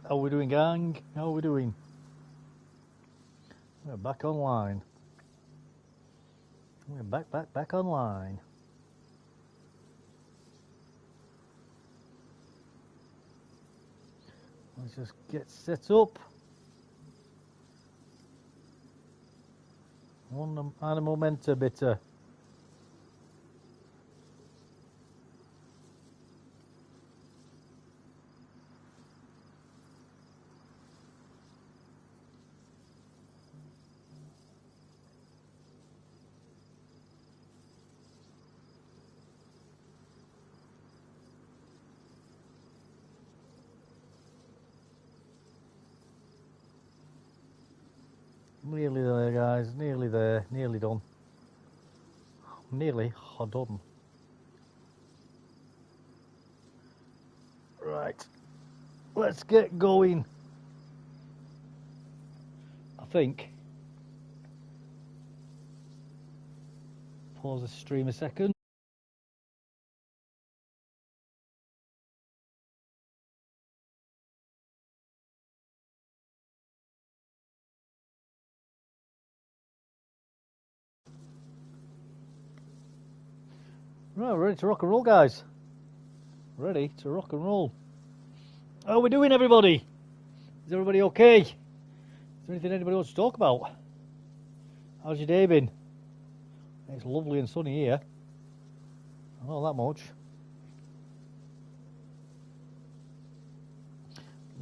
How are we doing, gang? How are we doing? We're back online. We're back online. Let's just get set up. One animal menta bitter. Nearly there, guys. Nearly there. Nearly done. Nearly done. Right. Let's get going. I think. Pause the stream a second. Right, we're ready to rock and roll, guys. Ready to rock and roll. How are we doing, everybody? Is everybody okay? Is there anything anybody wants to talk about? How's your day been? It's lovely and sunny here. I know that much.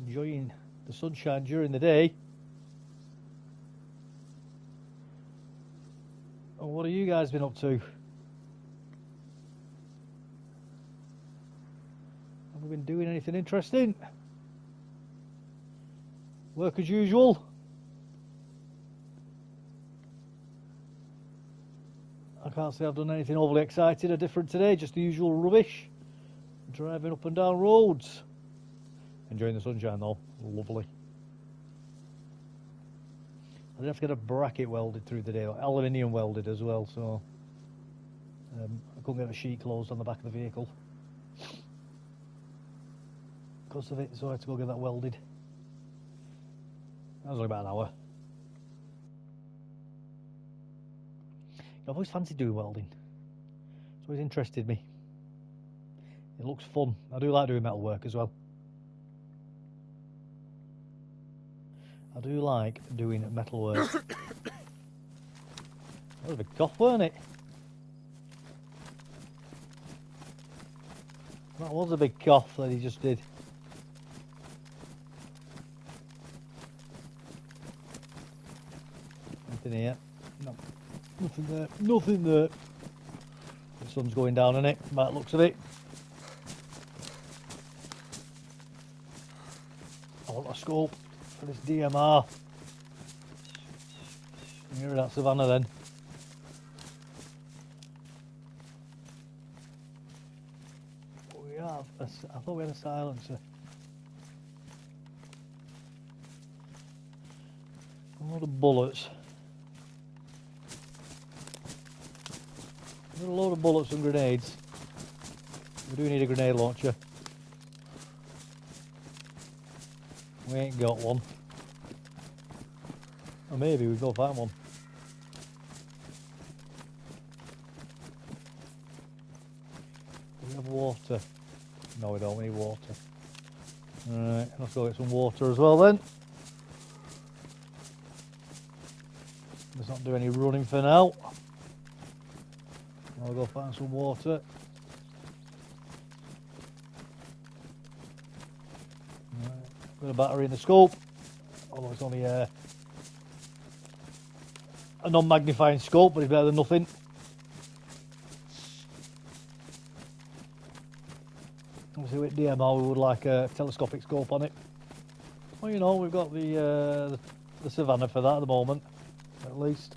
Enjoying the sunshine during the day. And what have you guys been up to? Have we been doing anything interesting? Work as usual? I can't say I've done anything overly exciting or different today, just the usual rubbish. Driving up and down roads. Enjoying the sunshine though, lovely. I did have to get a bracket welded through the day, aluminium welded as well, so I couldn't get the sheet closed on the back of the vehicle because of it, so I had to go get that welded. That was only about an hour. I've always fancied doing welding. It's always interested me. It looks fun. I do like doing metal work as well. I do like doing metal work. That was a big cough, weren't it? That was a big cough that he just did. Nothing here. No. Nothing there. Nothing there. The sun's going down on it, by the looks of it. I want a scope for this DMR. Hear that Savannah then. We have I thought we had a silencer. A lot of bullets. There's a load of bullets and grenades. We do need a grenade launcher. We ain't got one. Or maybe we go find one. Do we have water? No, we don't. We need water. Alright, let's go get some water as well then. Let's not do any running for now. I'll go find some water. Right. Got a battery in the scope, although it's only a non-magnifying scope, but it's better than nothing. Obviously with DMR we would like a telescopic scope on it. Well, you know, we've got the Savannah for that at the moment, at least.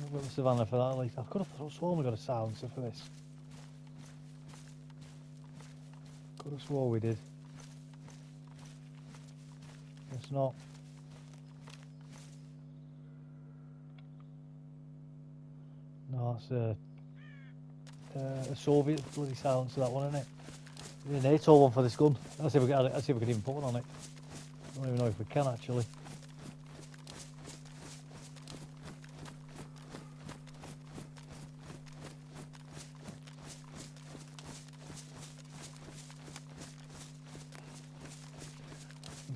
We've got the Savannah for that at least. I could have sworn we got a silencer for this. Could have sworn we did. Guess not. No, that's a Soviet bloody silencer, that one, isn't it? We need an NATO one for this gun. Let's see if we can even put one on it. I don't even know if we can actually.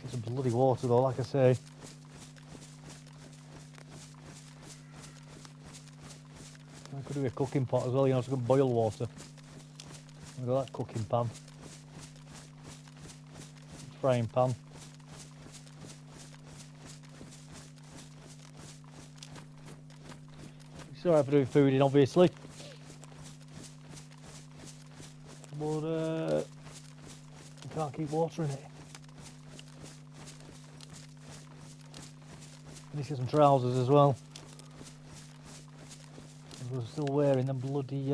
Get some bloody water though, like I say. I could do a cooking pot as well, you know, so we can boil water. We've got that cooking pan. Frying pan. It's alright for doing food in, obviously. But you can't keep water in it. I need to get some trousers as well. We're still wearing them bloody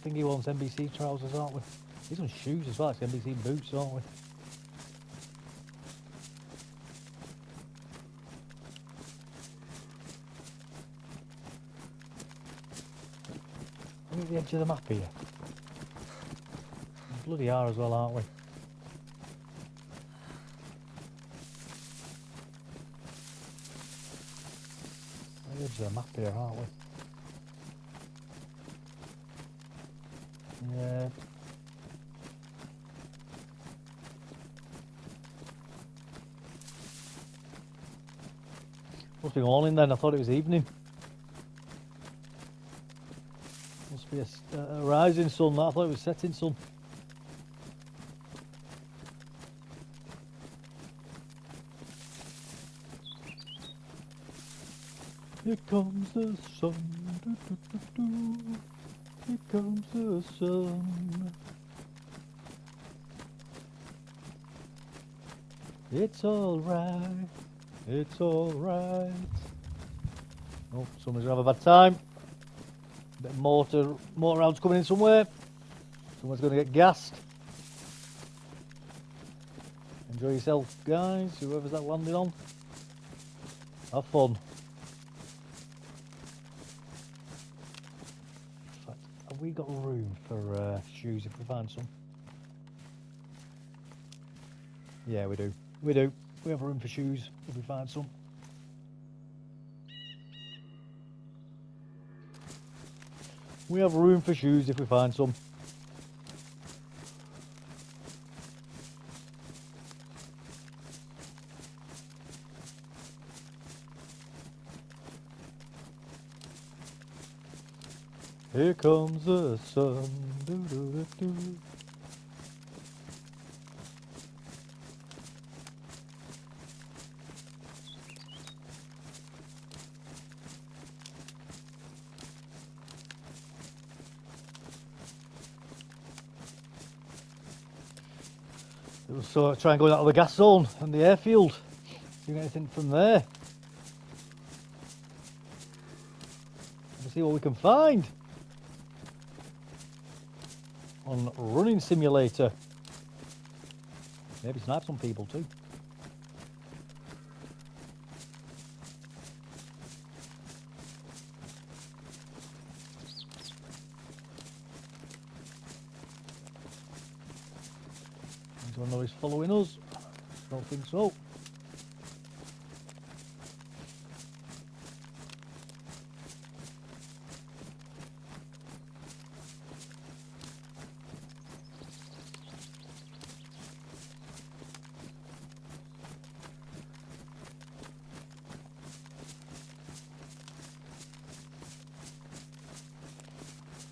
thingy ones, NBC trousers, aren't we? These ones shoes as well, it's NBC boots, aren't we? Look at the edge of the map here. We bloody are as well, aren't we? The edge of the map here, aren't we? Yeah. Must be morning then, I thought it was evening. Must be a rising sun, I thought it was setting sun. Here comes the sun, do, do, do, do. Here comes the sun. It's alright, it's alright. Oh, someone's gonna have a bad time. A bit of mortar rounds coming in somewhere. Someone's gonna get gassed. Enjoy yourself, guys, whoever's that landing on. Have fun. Have we got room for shoes if we find some? Yeah, we do. We do. We have room for shoes if we find some. We have room for shoes if we find some. Here comes the sun. Do, do, do, do. So try and go out of the gas zone and the airfield. See if we get anything from there. Let's see what we can find on running simulator. Maybe snipe some people too. Anyone know he's following us? Don't think so.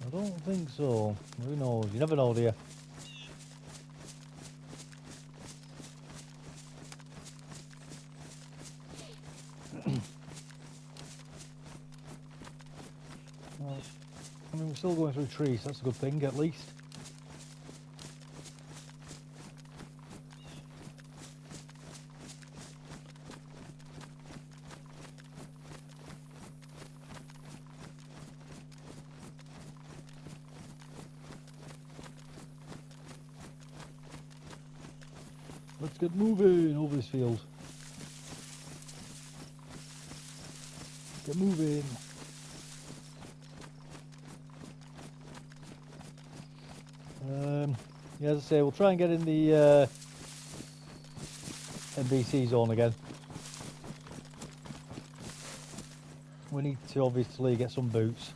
I don't think so. Who knows? You never know, do you? Well, I mean, we're still going through trees, so that's a good thing, at least. Let's get moving over this field. Get moving. Yeah, as I say, we'll try and get in the NBC zone again. We need to obviously get some boots,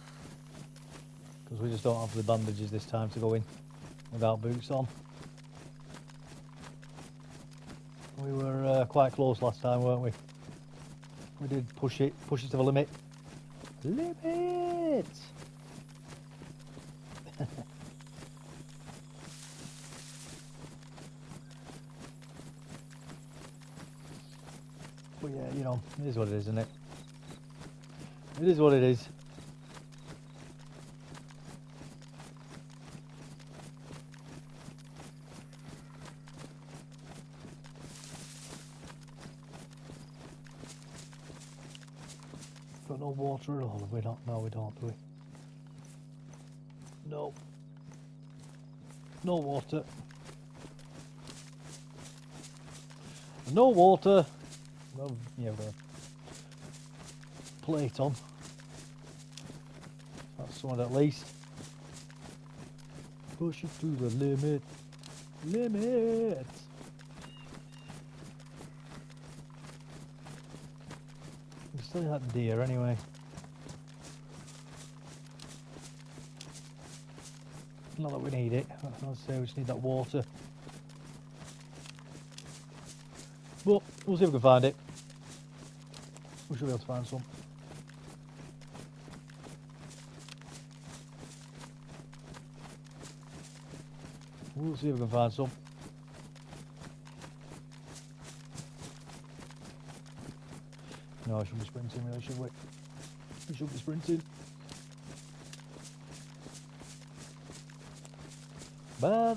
because we just don't have the bandages this time to go in without boots on. We were quite close last time, weren't we? We did push it to the limit. Limit! But yeah, you know, it is what it is, isn't it? It is what it is. Got no water at all, have we not? No, we don't, do we? No. No water. No water. Well, yeah, we've got a plate on. That's something at least. Push it to the limit. Limit! We still got deer anyway. Not that we need it. I'd say we just need that water. But we'll see if we can find it. We should be able to find some. We'll see if we can find some. No, I shouldn't be sprinting really, should we? We should be sprinting. I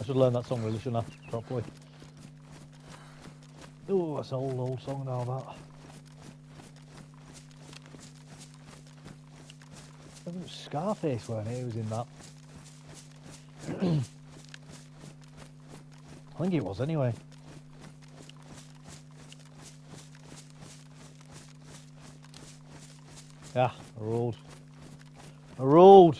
should learn that song really, shouldn't I? Properly. Oh, that's an old song now, that. I think it was Scarface, weren't it? He was in that. I think it was anyway. Yeah, a road. A road!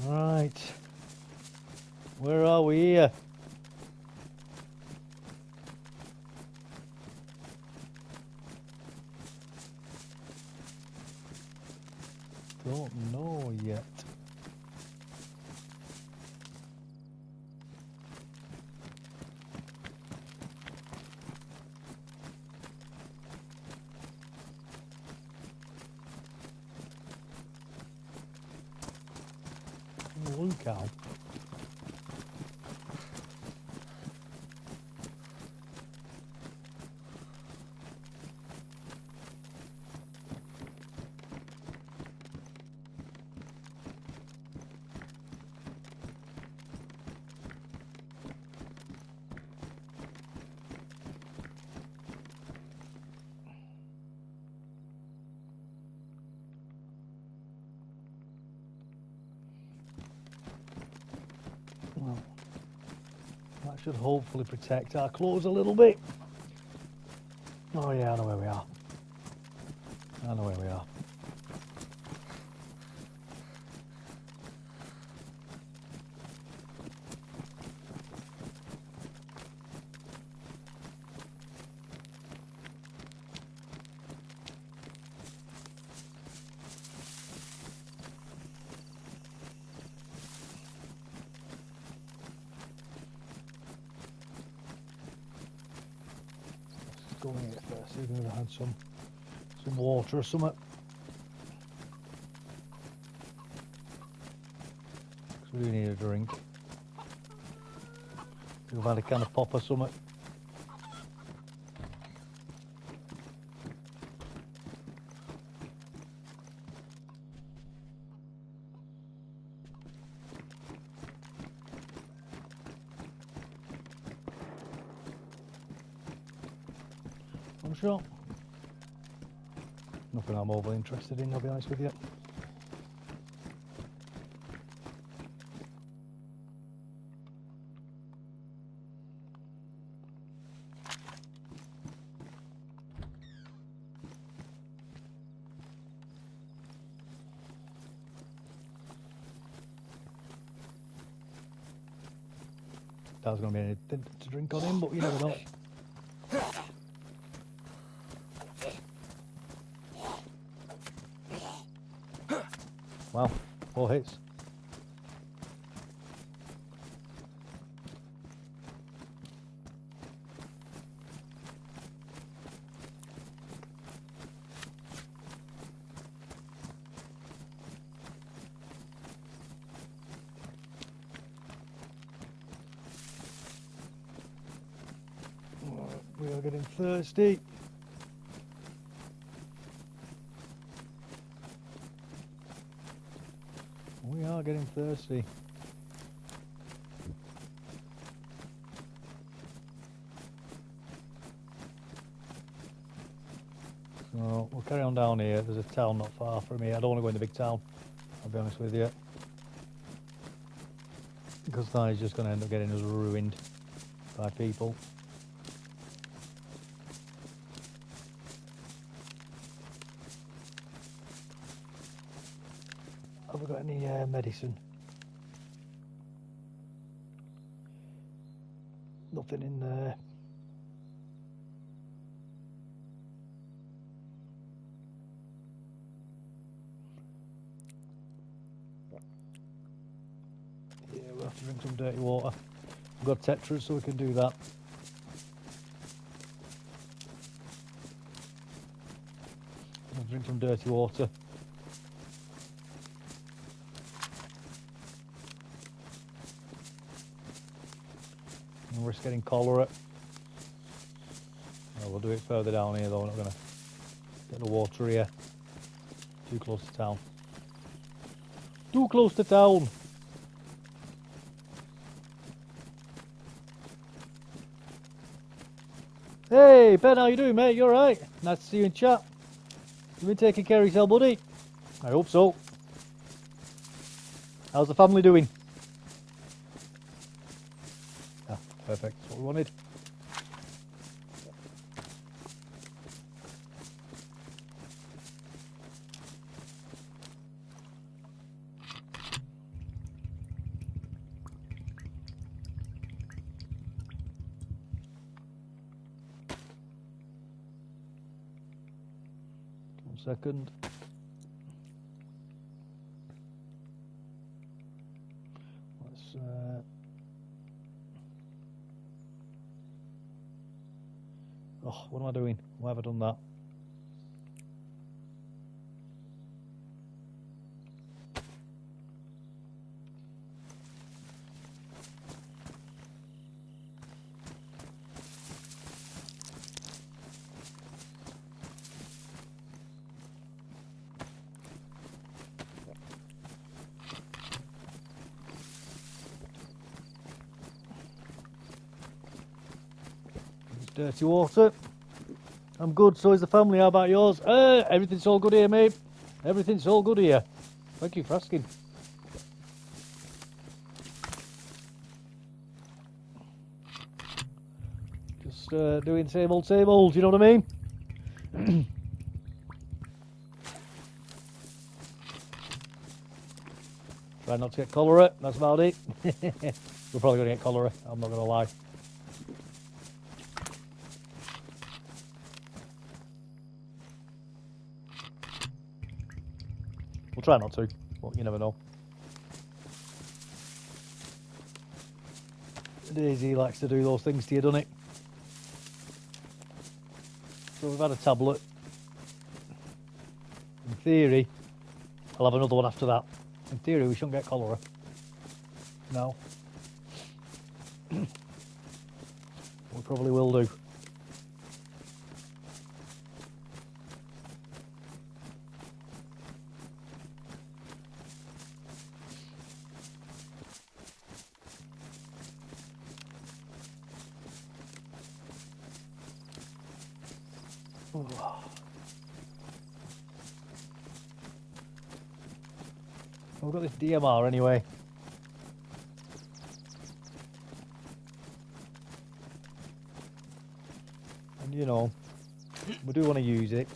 Right. Where are we here? Don't know yet. Blue cow. Well, that should hopefully protect our clothes a little bit. Oh yeah, I know where we are. I know where we are. Go in here first, see if we had some water or something. Because we do need a drink. We've had a can of pop or something. I'm sure. Nothing I'm overly interested in, I'll be honest with you. That was going to be anything to drink on him, but you never know. Wow, 4 hits. We are getting thirsty. We are getting thirsty. So we'll carry on down here. There's a town not far from here. I don't want to go in the big town, I'll be honest with you, because that is just going to end up getting us ruined by people. Have we got any medicine? Nothing in there. Yeah, we'll have to drink some dirty water. We've got tetras, so we can do that. We'll drink some dirty water. And risk getting cholera. Well, we'll do it further down here though. We're not going to get the water here. Too close to town. Too close to town. Hey Ben, how you doing, mate? You alright? Nice to see you in chat. You been taking care of yourself, buddy? I hope so. How's the family doing? Ah, perfect. That's what we wanted. Second. Let's oh, what am I doing? Why have I done that? Dirty water. I'm good, so is the family. How about yours? Everything's all good here, mate. Everything's all good here. Thank you for asking. Just doing same old, you know what I mean? Try not to get cholera, that's about it. We're probably going to get cholera, I'm not going to lie. We'll try not to, but you never know. DayZ likes to do those things to you, doesn't it? So we've had a tablet. In theory, I'll have another one after that. In theory, we shouldn't get cholera. No. We probably will do. We've got this DMR anyway. And you know, we do want to use it.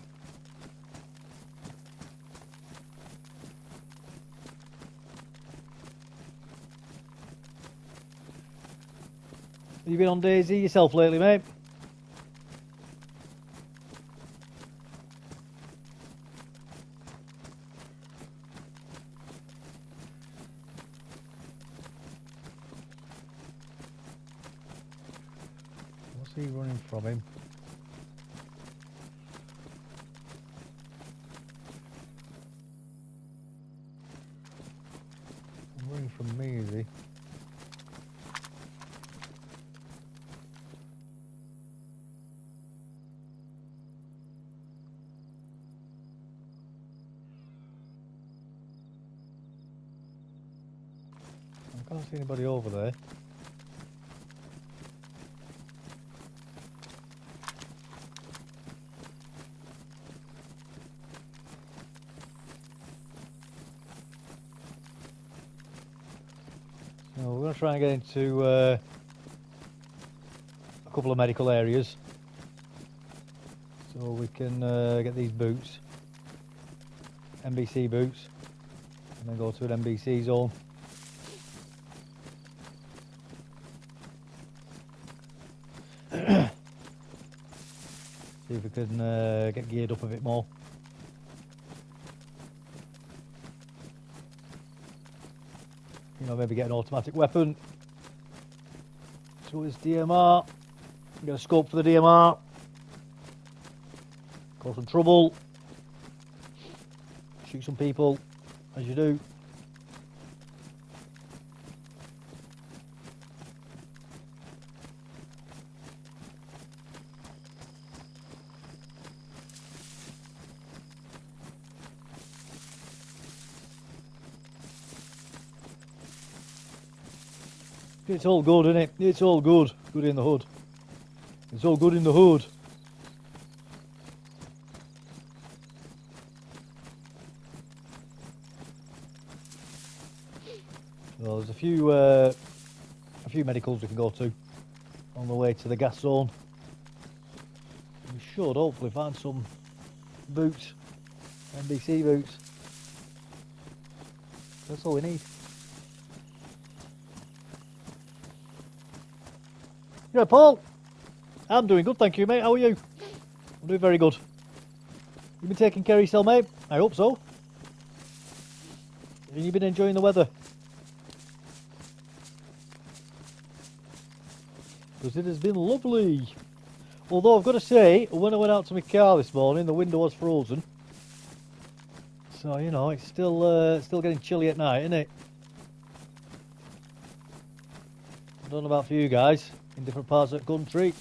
You been on DayZ yourself lately, mate? What's he running from him? Running from me, is he? I can't see anybody over there. So we're going to try and get into a couple of medical areas so we can get these boots, NBC boots, and then go to an NBC zone. See if we can get geared up a bit more. You know, maybe get an automatic weapon. So it's DMR. Get a scope for the DMR. Cause some trouble. Shoot some people, as you do. It's all good, isn't it? It's all good. Good in the hood. It's all good in the hood. So there's a few medicals we can go to on the way to the gas zone. We should hopefully find some boots, NBC boots. That's all we need. Yeah, Paul. I'm doing good, thank you, mate. How are you? I'm doing very good. You been taking care of yourself, mate? I hope so. Have you been enjoying the weather? Because it has been lovely. Although I've got to say, when I went out to my car this morning, the window was frozen. So, you know, it's still getting chilly at night, isn't it? I don't know about for you guys in different parts of the country.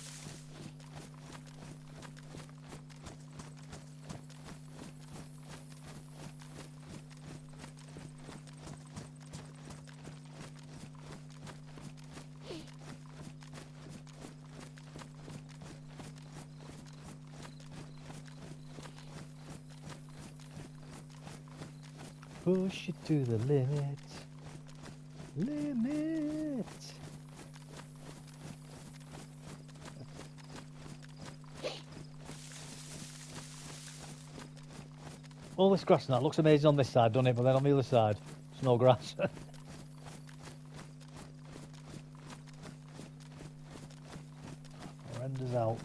Push it to the limit. Limit. All this grass and that looks amazing on this side, doesn't it? But then on the other side, there's no grass. Renders out.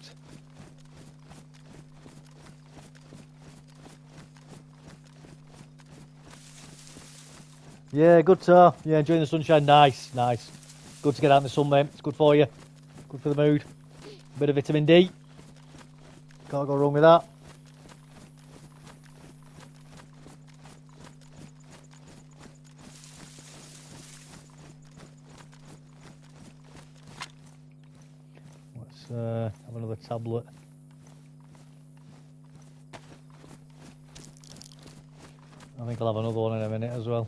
Yeah, good sir. Yeah, enjoying the sunshine. Nice, nice. Good to get out in the sun, mate. It's good for you. Good for the mood. Bit of vitamin D. Can't go wrong with that. Let's have another tablet. I think I'll have another one in a minute as well.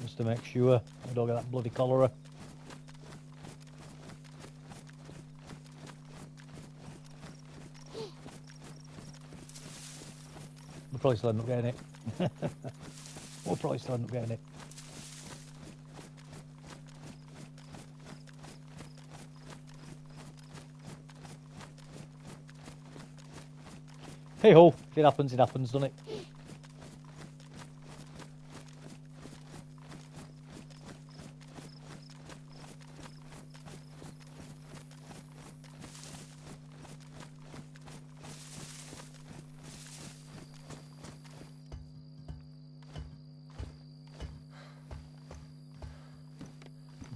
Just to make sure I don't get that bloody cholera. We'll probably still end up getting it. We'll probably still end up getting it. Hey ho, if it happens, doesn't it?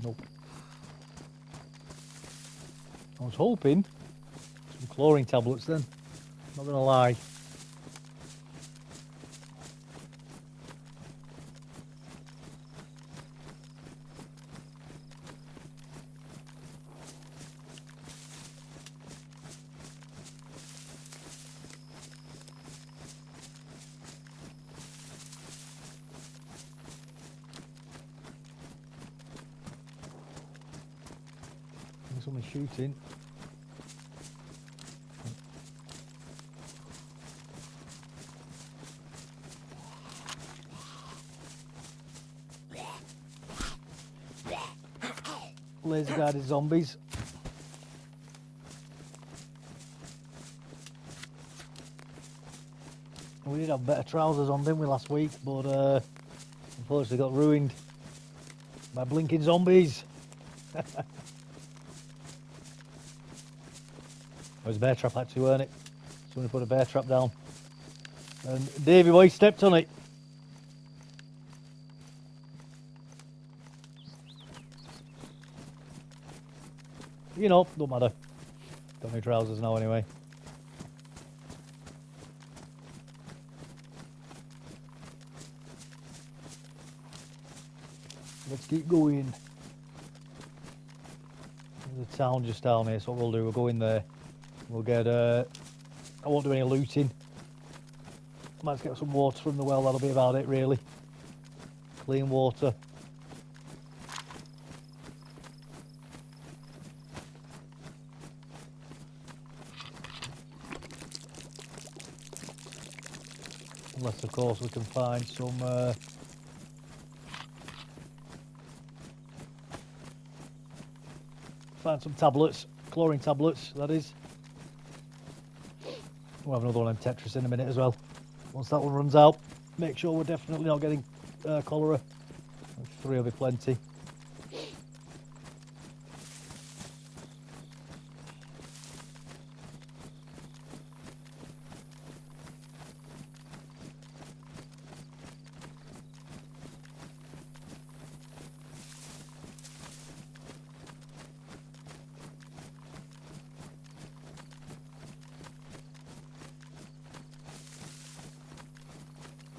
Nope. I was hoping some chlorine tablets then. Not gonna lie. Someone shooting. Laser guided zombies. We did have better trousers on, didn't we, last week? But unfortunately got ruined by blinking zombies. It was a bear trap actually, weren't it? Someone put a bear trap down. And Davey boy stepped on it. You know, don't matter. Got my trousers now anyway. Let's keep going. There's a town just down here, so what we'll do, we'll go in there. We'll get, I won't do any looting. Might get some water from the well, that'll be about it really. Clean water. Unless of course we can find some tablets, chlorine tablets that is. We'll have another one on Tetris in a minute as well. Once that one runs out, make sure we're definitely not getting cholera. 3 will be plenty.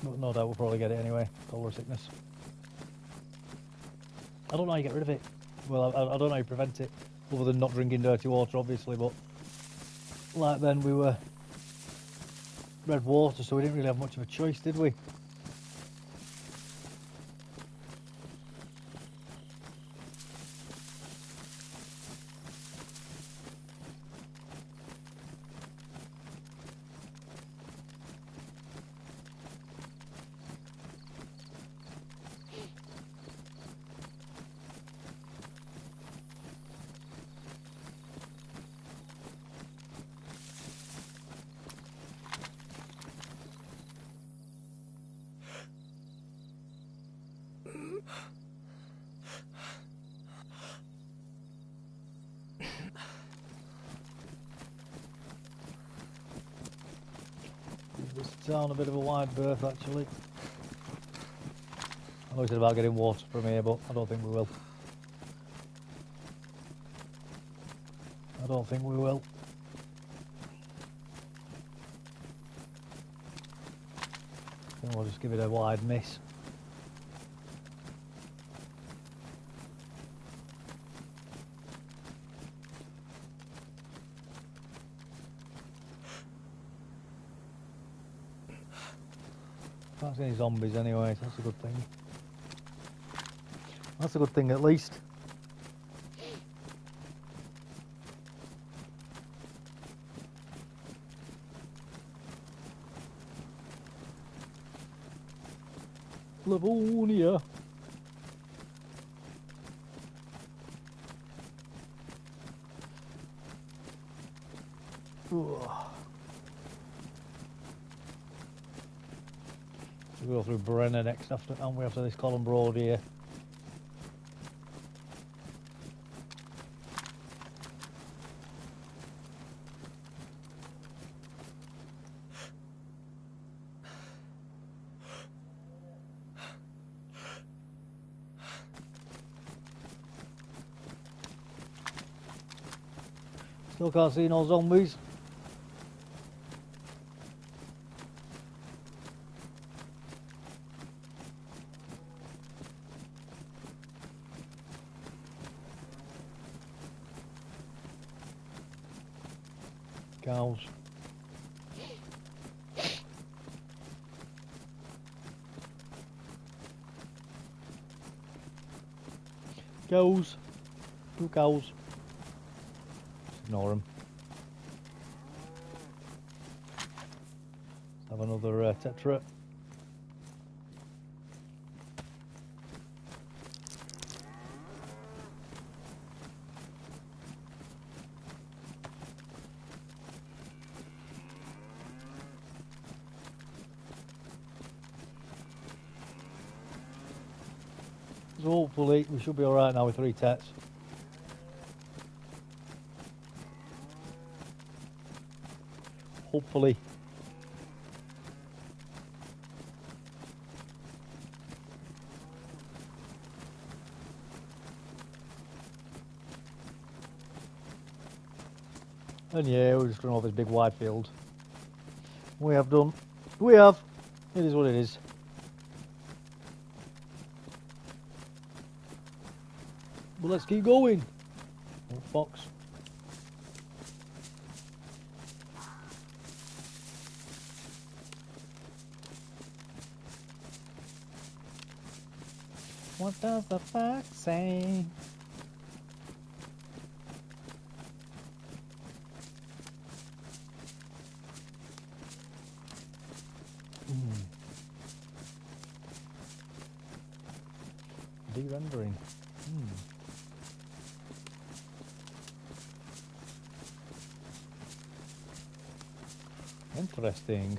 But no doubt we'll probably get it anyway, cholera sickness. I don't know how you get rid of it. Well, I don't know how you prevent it, other than not drinking dirty water, obviously, but like then we were red water, so we didn't really have much of a choice, did we? This town a bit of a wide berth actually. I know we said about getting water from here, but I don't think we will. I don't think we will. I think we'll just give it a wide miss. Can't see any zombies anyway, so that's a good thing. That's a good thing at least. Livonia. We'll go through Brenner next after this Column Broad here. Still can't see no zombies. Cows. Cows. 2 cows. Just ignore them. Let's have another tetra. So hopefully we should be alright now with 3 tets. Hopefully. And yeah, we're just going over this big wide field. We have done. We have. It is what it is. But let's keep going. Oh, fox. What does the fox say? De-rendering. Interesting.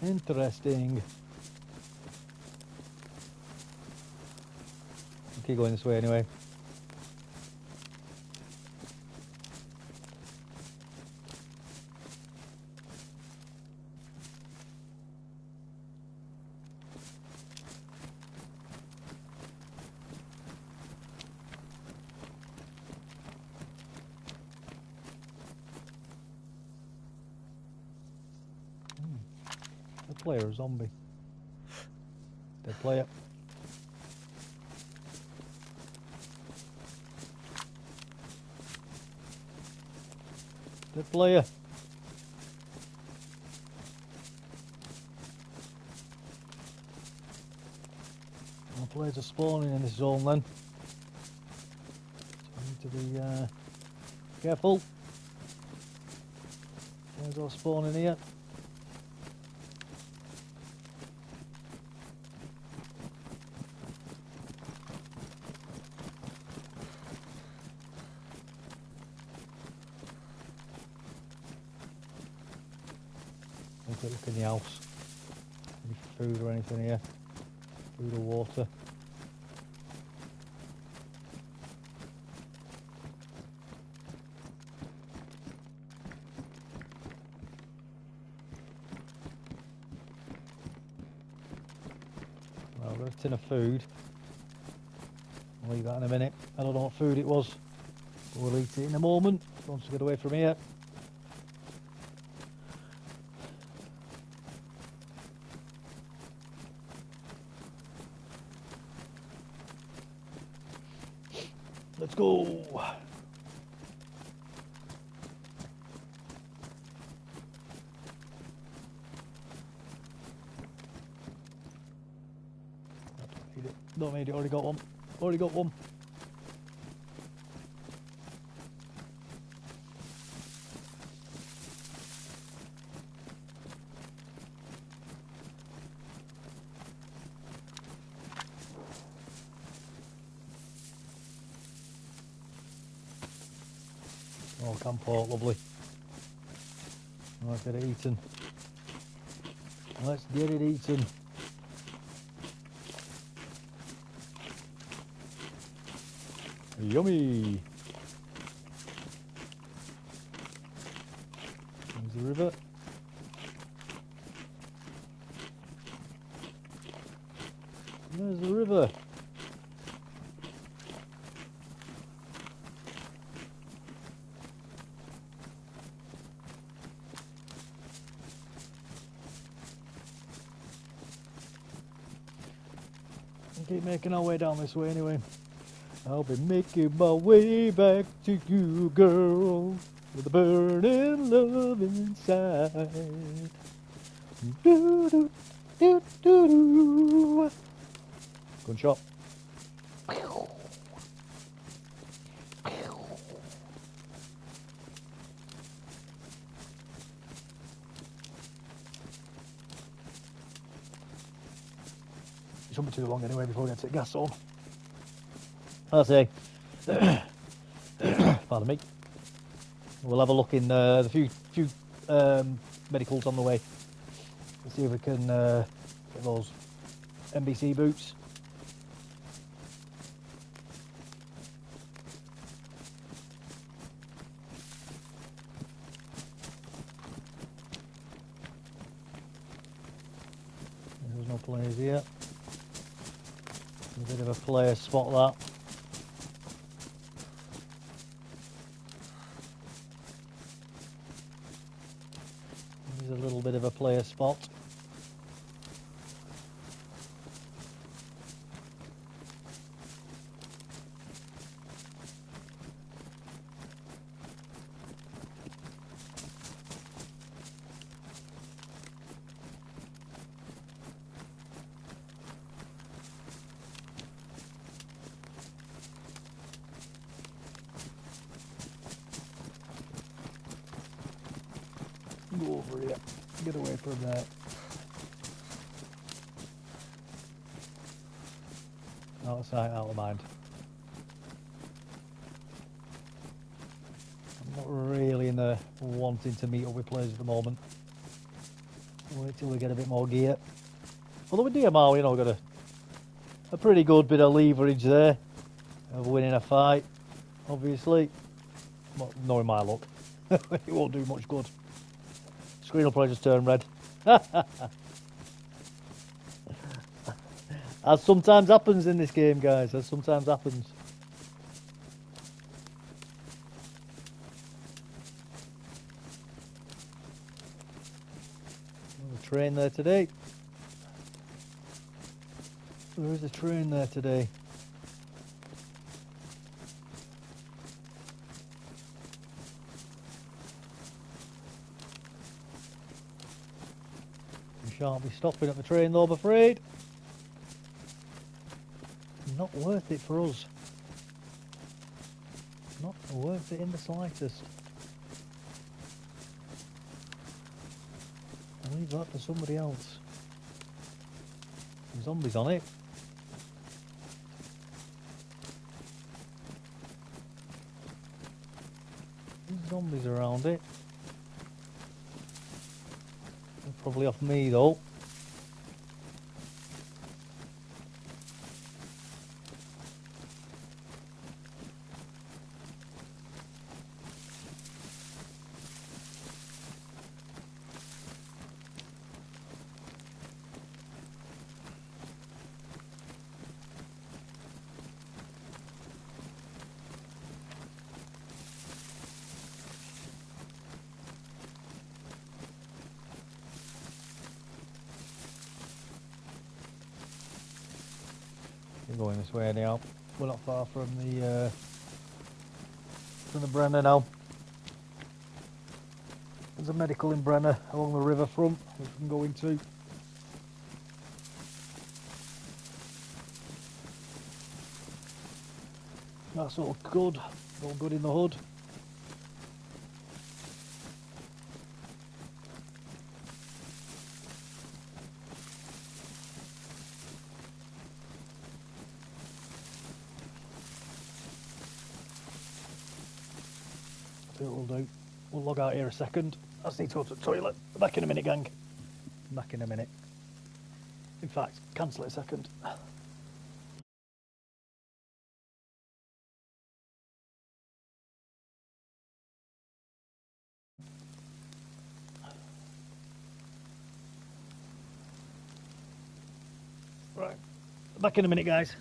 Interesting. I'll keep going this way anyway. Player, zombie. Dead player. Dead player. More players are spawning in this zone then. So I need to be careful. Players are spawning here. Look in the house. Any food or anything here? Food or water? Well, I've got a tin of food. I'll leave that in a minute. I don't know what food it was, but we'll eat it in a moment once we get away from here. Let's go. Don't need it, already got one. Already got one. Oh, camp pork, lovely. I'll get it eaten. Let's get it eaten. Yummy. There's the river. There's the river. Keep making our way down this way anyway. I'll be making my way back to you, girl, with a burning love inside. Do do do do do. Gunshot. Shouldn't be too long anyway before we get to the gas on. I'll say, pardon me. We'll have a look in the few medicals on the way. Let's see if we can get those NBC boots. There's no players here. A bit of a player spot that. There's a little bit of a player spot. Go over here. Get away from that. Out of sight, out of mind. I'm not really in the wanting to meet up with players at the moment. Wait till we get a bit more gear. Although with DMR, you know, we've got a pretty good bit of leverage there of winning a fight, obviously. Well, knowing my luck, it won't do much good. Screen will probably just turn red. As sometimes happens in this game, guys. As sometimes happens. There's a train there today. There is a train there today. Shan't be stopping at the train though, I'm afraid. Not worth it for us. Not worth it in the slightest. I'll leave that for somebody else. Some zombies on it. There's zombies around it. Probably off me though. Going this way anyhow. We're not far from the Brenner now. There's a medical in Brenner along the river front we can go into. That's all good. All good in the hood. We'll do. We'll log out here a second. I just need to go to the toilet. Back in a minute, gang. Back in a minute. In fact, cancel it a second. Right, back in a minute, guys.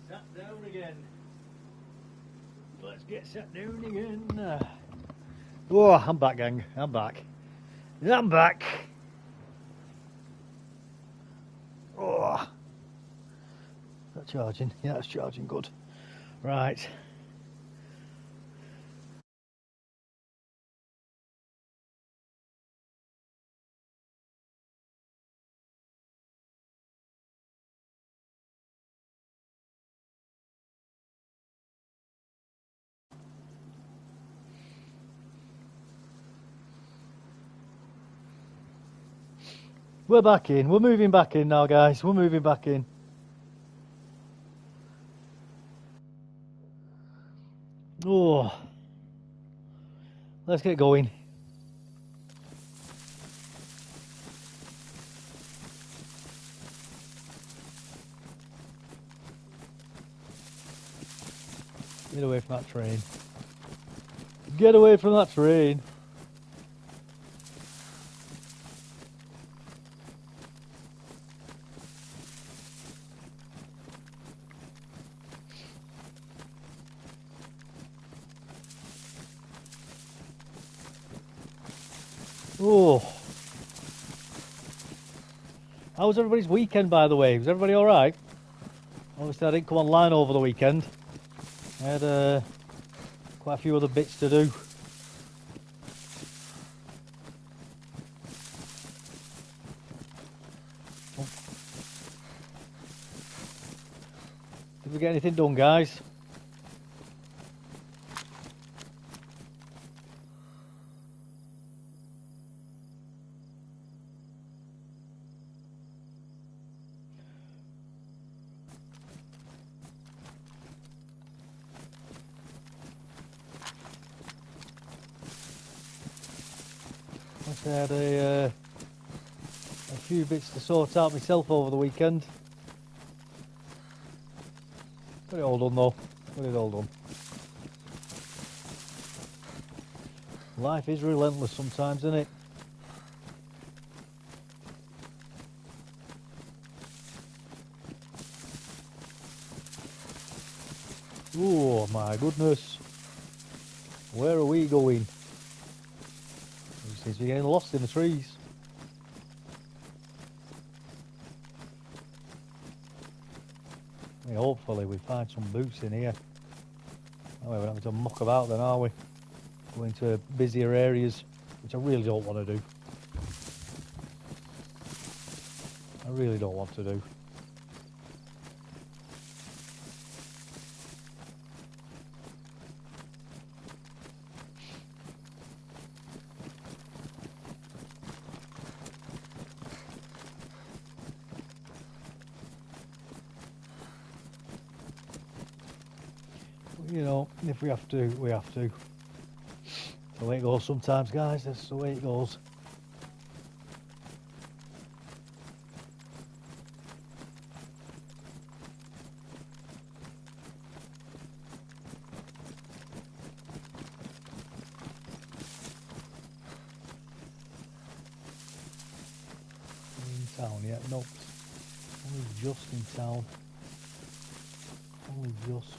Sat down again. Let's get sat down again. Oh, I'm back, gang. I'm back. I'm back. Oh, is that charging? Yeah, it's charging good. Right. We're back in. We're moving back in now, guys. We're moving back in. Oh, let's get going. Get away from that train. Get away from that train. Oh. How was everybody's weekend, by the way? Was everybody alright? Obviously, I didn't come online over the weekend. I had quite a few other bits to do. Did we get anything done, guys? I had a few bits to sort out myself over the weekend. Got it all done though. Got it all done. Life is relentless sometimes, isn't it? Oh my goodness. Where are we going? We seem to be getting lost in the trees. Yeah, hopefully we find some boots in here. Oh, we're having to muck about then, are we? Going to busier areas, which I really don't want to do. I really don't want to do. You know, if we have to, we have to. That's the way it goes sometimes, guys. That's the way it goes. In town yet? Nope. Only just in town. Only just.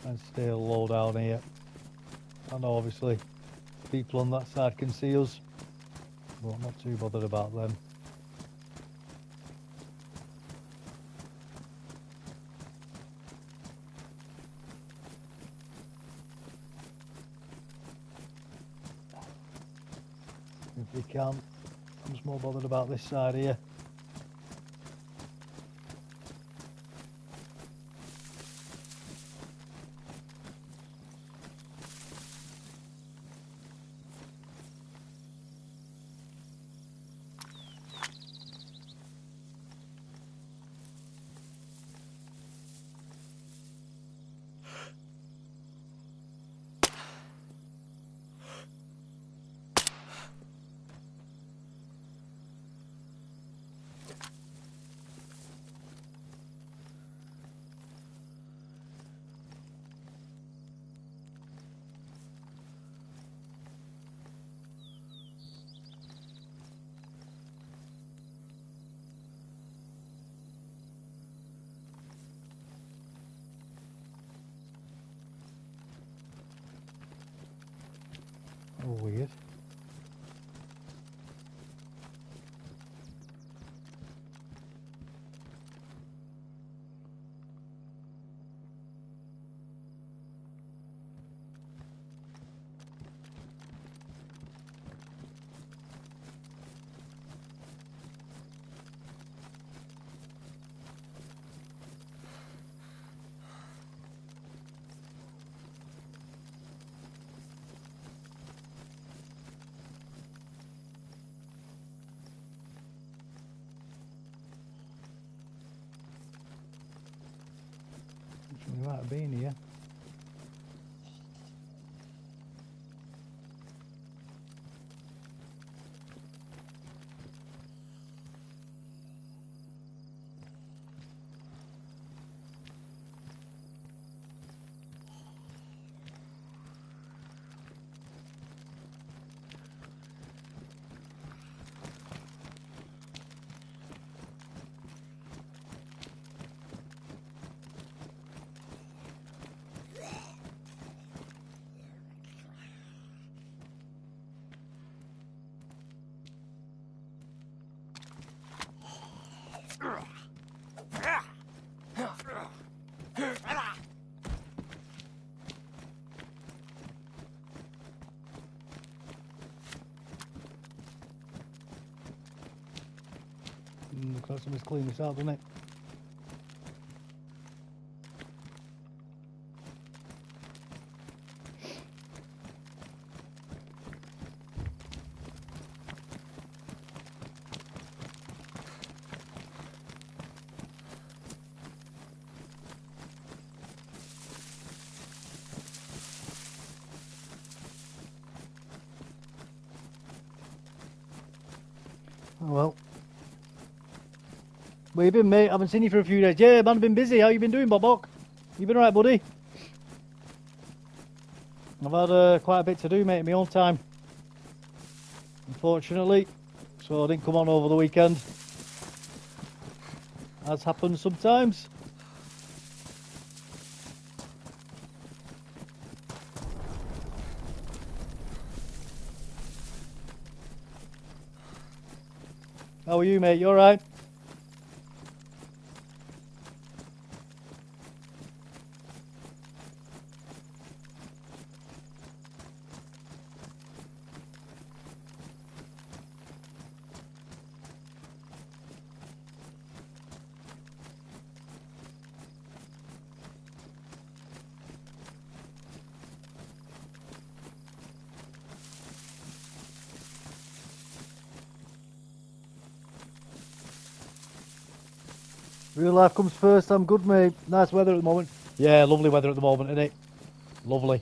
And stay low down here. I know obviously people on that side can see us, but I'm not too bothered about them. If we can, I'm just more bothered about this side here. Oh, weird. We might have been here. Looks like somebody's cleaned this out, doesn't it? Oh well. Where you been, mate? I haven't seen you for a few days. Yeah, man, I've been busy. How you been doing, Bobok? You been alright, buddy? I've had quite a bit to do, mate, in my own time. Unfortunately. So I didn't come on over the weekend. As happens sometimes. How are you, mate? You alright? Real life comes first. I'm good, mate. Nice weather at the moment. Yeah, lovely weather at the moment, isn't it? Lovely.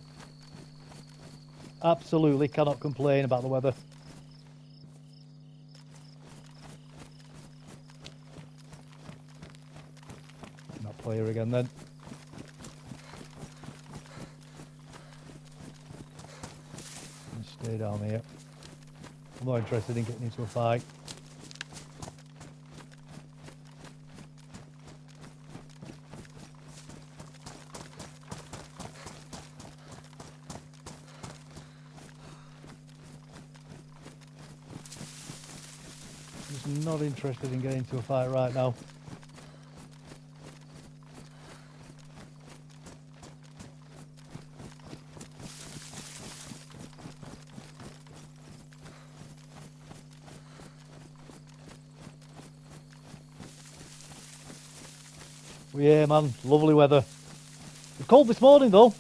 Absolutely cannot complain about the weather. Not player again then. Stay down here. I'm not interested in getting into a fight. Just not interested in getting into a fight right now. Well, yeah, man, lovely weather. It was cold this morning though.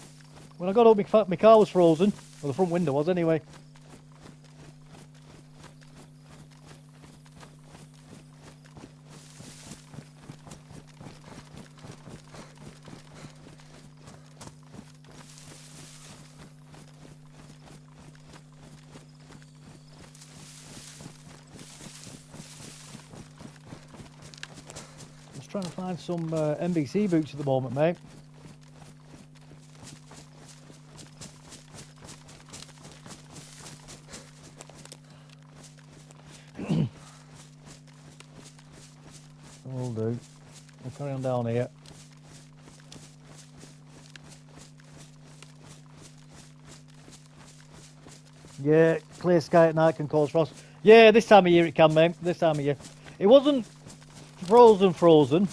When I got up, my car was frozen. Well, the front window was anyway. Trying to find some NBC boots at the moment, mate. Will do. We'll carry on down here. Yeah, clear sky at night can cause frost. Yeah, this time of year it can, mate. This time of year. It wasn't frozen.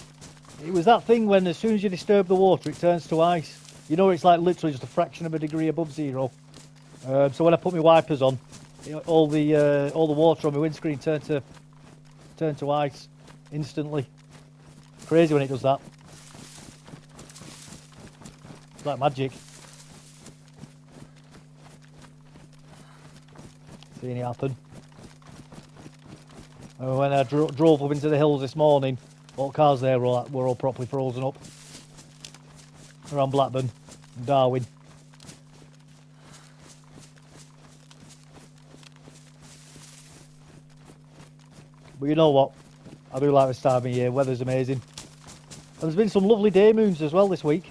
It was that thing when as soon as you disturb the water, it turns to ice. You know, it's like literally just a fraction of a degree above zero. So when I put my wipers on, all the water on my windscreen turned to ice instantly. Crazy when it does that. It's like magic. Seeing it happen. When I drove up into the hills this morning, all cars there were all properly frozen up. Around Blackburn and Darwin. But you know what? I do like this time of year. Weather's amazing. And there's been some lovely day moons as well this week.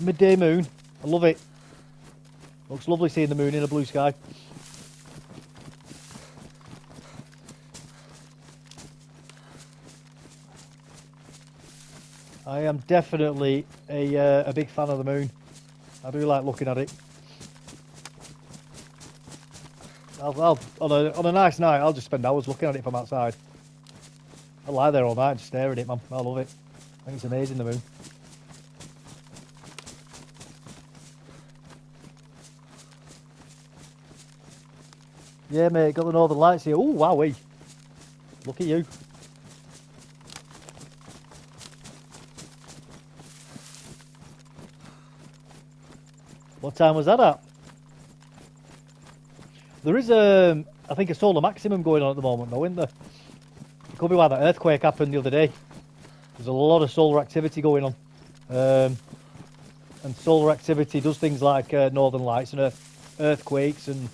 Midday moon. I love it. Looks lovely seeing the moon in a blue sky. I am definitely a big fan of the moon. I do like looking at it. I'll on a nice night, I'll just spend hours looking at it from outside. I'll lie there all night and just stare at it, man. I love it. I think it's amazing, the moon. Yeah, mate, got the northern lights here. Oh, wowee. Look at you. What time was that at? There is I think a solar maximum going on at the moment though, isn't there? It could be why that earthquake happened the other day. There's a lot of solar activity going on. And solar activity does things like northern lights and earthquakes and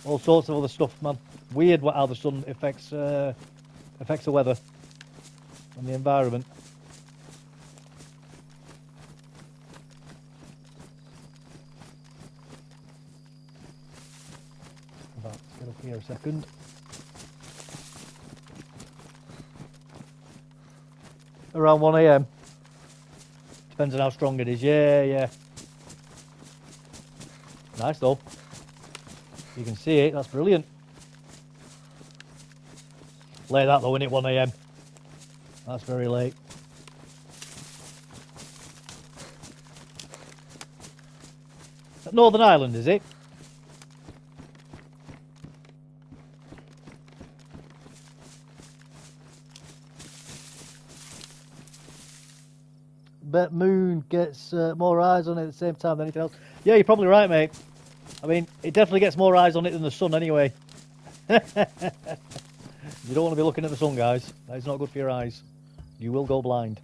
all sorts of other stuff, man. Weird how the sun affects the weather and the environment. Let's get up here a second. Around 1 AM. Depends on how strong it is. Yeah. Nice though. You can see it. That's brilliant. Late that though, isn't it? 1 AM. That's very late. Northern Ireland, is it? Bet Moon gets more eyes on it at the same time than anything else. Yeah, you're probably right, mate. I mean, it definitely gets more eyes on it than the sun anyway. You don't want to be looking at the sun, guys. That is not good for your eyes. You will go blind.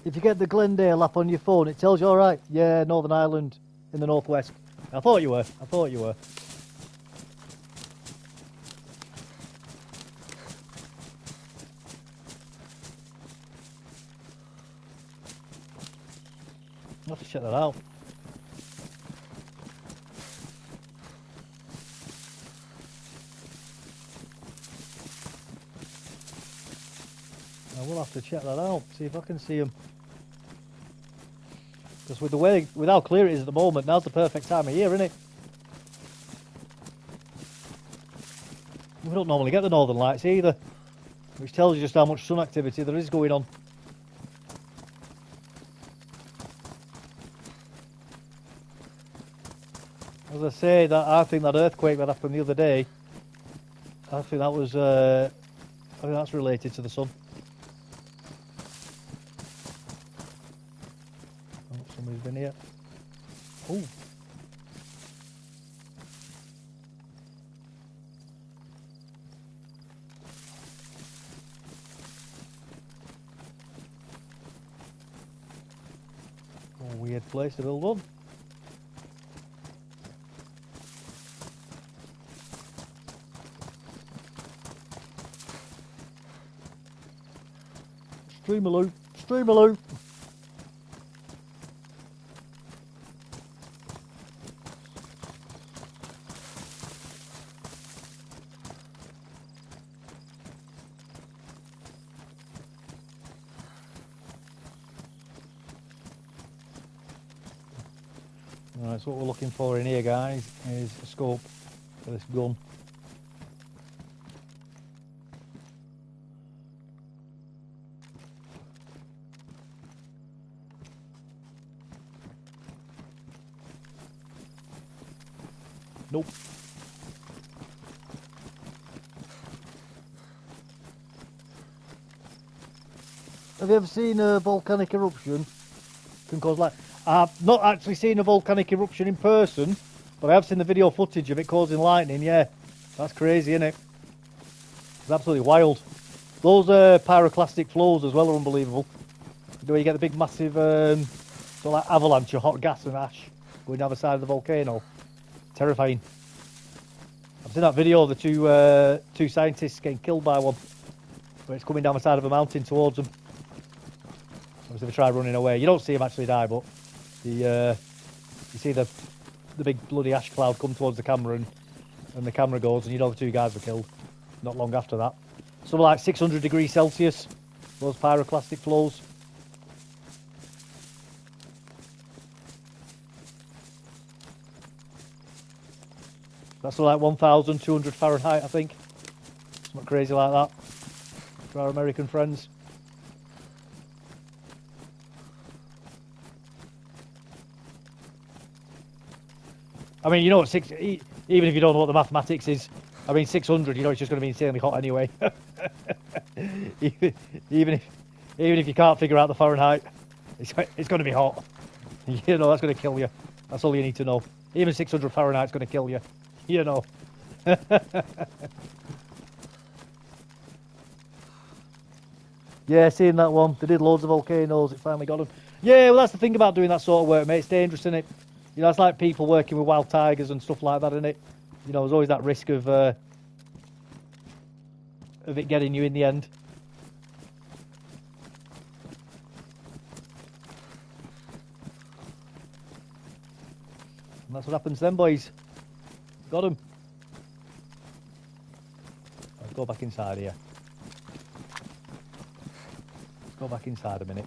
If you get the Glendale app on your phone, it tells you, all right, yeah, Northern Ireland in the northwest. I thought you were. I'll have to check that out. I will have to check that out, see if I can see them. Because with how clear it is at the moment, now's the perfect time of year, isn't it? We don't normally get the northern lights either, which tells you just how much sun activity there is going on. As I say, I think that earthquake that happened the other day, I think that was, I think that's related to the sun. Somebody's been here. Oh. Oh, weird place to build one. Streamaloo, streamaloo. Right, so what we're looking for in here, guys, is a scope for this gun. Nope. Have you ever seen a volcanic eruption? Can cause like I've not actually seen a volcanic eruption in person, but I have seen the video footage of it causing lightning. Yeah, that's crazy, isn't it? It's absolutely wild. Those pyroclastic flows as well are unbelievable. You know, you get the big massive sort of like avalanche of hot gas and ash going down the side of the volcano. Terrifying. I've seen that video of the two scientists getting killed by one, where it's coming down the side of a mountain towards them. Obviously they try running away. You don't see them actually die, but you see the big bloody ash cloud come towards the camera, and the camera goes, and you know the two guys were killed not long after that. Something like 600 degrees Celsius, those pyroclastic flows. That's like 1,200 Fahrenheit, I think. Something crazy like that for our American friends. I mean, you know what, even if you don't know what the mathematics is, I mean, 600, you know, it's just going to be insanely hot anyway. even if you can't figure out the Fahrenheit, it's going to be hot. You know, that's going to kill you. That's all you need to know. Even 600 Fahrenheit's going to kill you, you know. Yeah, seeing that one. They did loads of volcanoes. It finally got them. Yeah, well, that's the thing about doing that sort of work, mate. It's dangerous, isn't it? You know, it's like people working with wild tigers and stuff like that, isn't it? You know, there's always that risk of it getting you in the end. And that's what happens then, boys. Got him. Let's go back inside here. Let's go back inside a minute.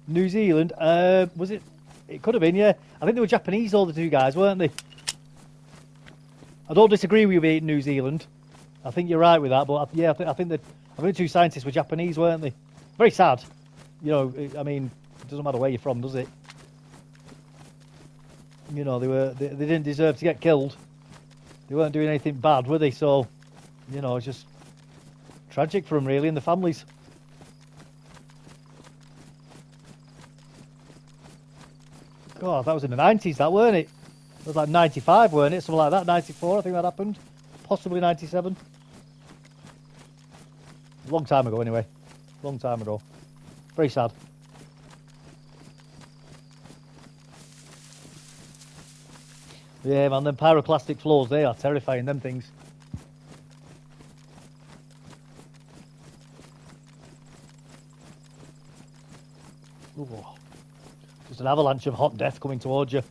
New Zealand, was it? It could have been, yeah. I think they were Japanese, all the two guys, weren't they? I don't disagree with you being New Zealand. I think you're right with that, but yeah, I think the two scientists were Japanese, weren't they? Very sad. You know, I mean, it doesn't matter where you're from, does it? You know, they didn't deserve to get killed. They weren't doing anything bad, were they? So, you know, it's just tragic for them, really, and the families. God, that was in the 90s, that, weren't it? It was like 95, weren't it? Something like that, 94, I think that happened. Possibly 97. Long time ago, anyway. Long time ago. Very sad. Yeah, man, them pyroclastic flows, they are terrifying, them things. Ooh. Just an avalanche of hot death coming towards you.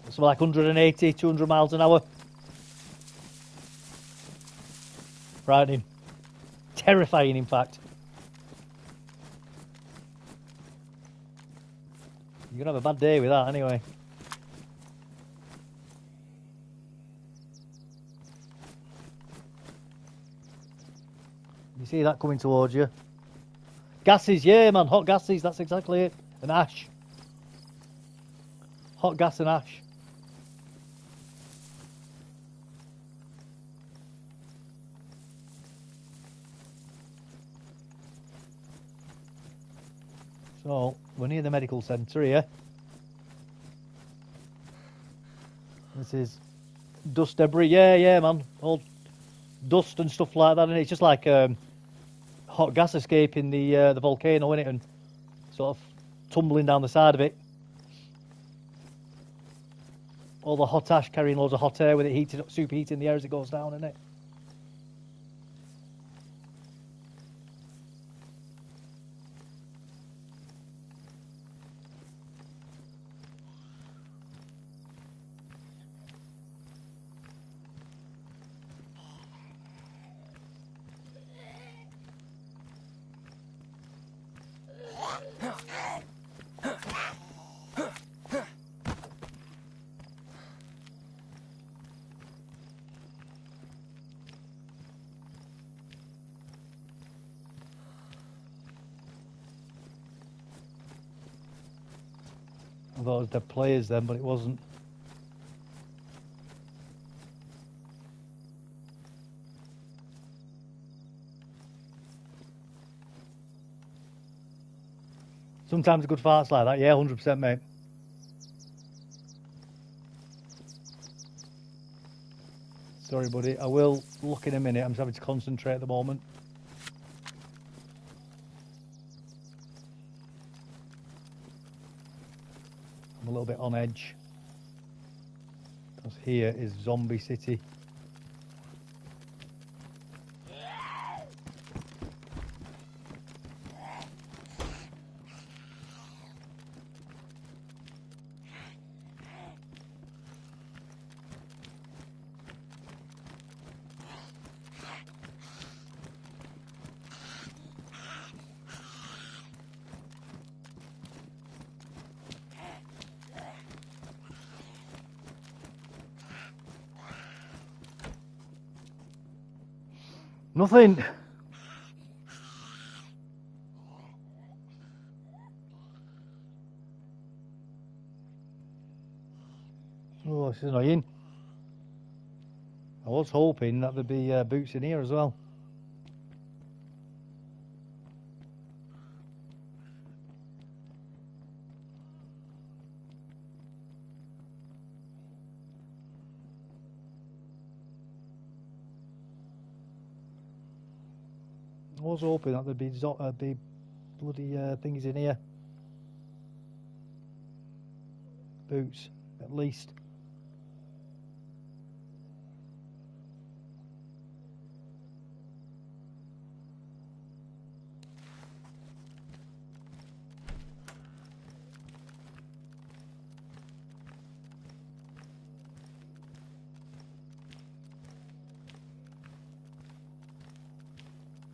Something like 180, 200 miles an hour. Frightening. Terrifying, in fact. You're going to have a bad day with that, anyway. You see that coming towards you. Gases, yeah, man, hot gases, that's exactly it. And ash. Hot gas and ash. So, we're near the medical centre here. This is dust debris, yeah, man. All dust and stuff like that, and it's just like hot gas escaping the volcano, innit, and sort of tumbling down the side of it. All the hot ash carrying loads of hot air with it heating up, superheating the air as it goes down, innit? I thought it was dead players then, but it wasn't. Sometimes good farts like that, yeah, 100%, mate. Sorry, buddy. I will look in a minute. I'm just having to concentrate at the moment. I'm a little bit on edge. Because here is Zombie City. Nothing. Oh, this is annoying. I was hoping that there'd be boots in here as well. I was hoping that there'd be bloody things in here. Boots, at least.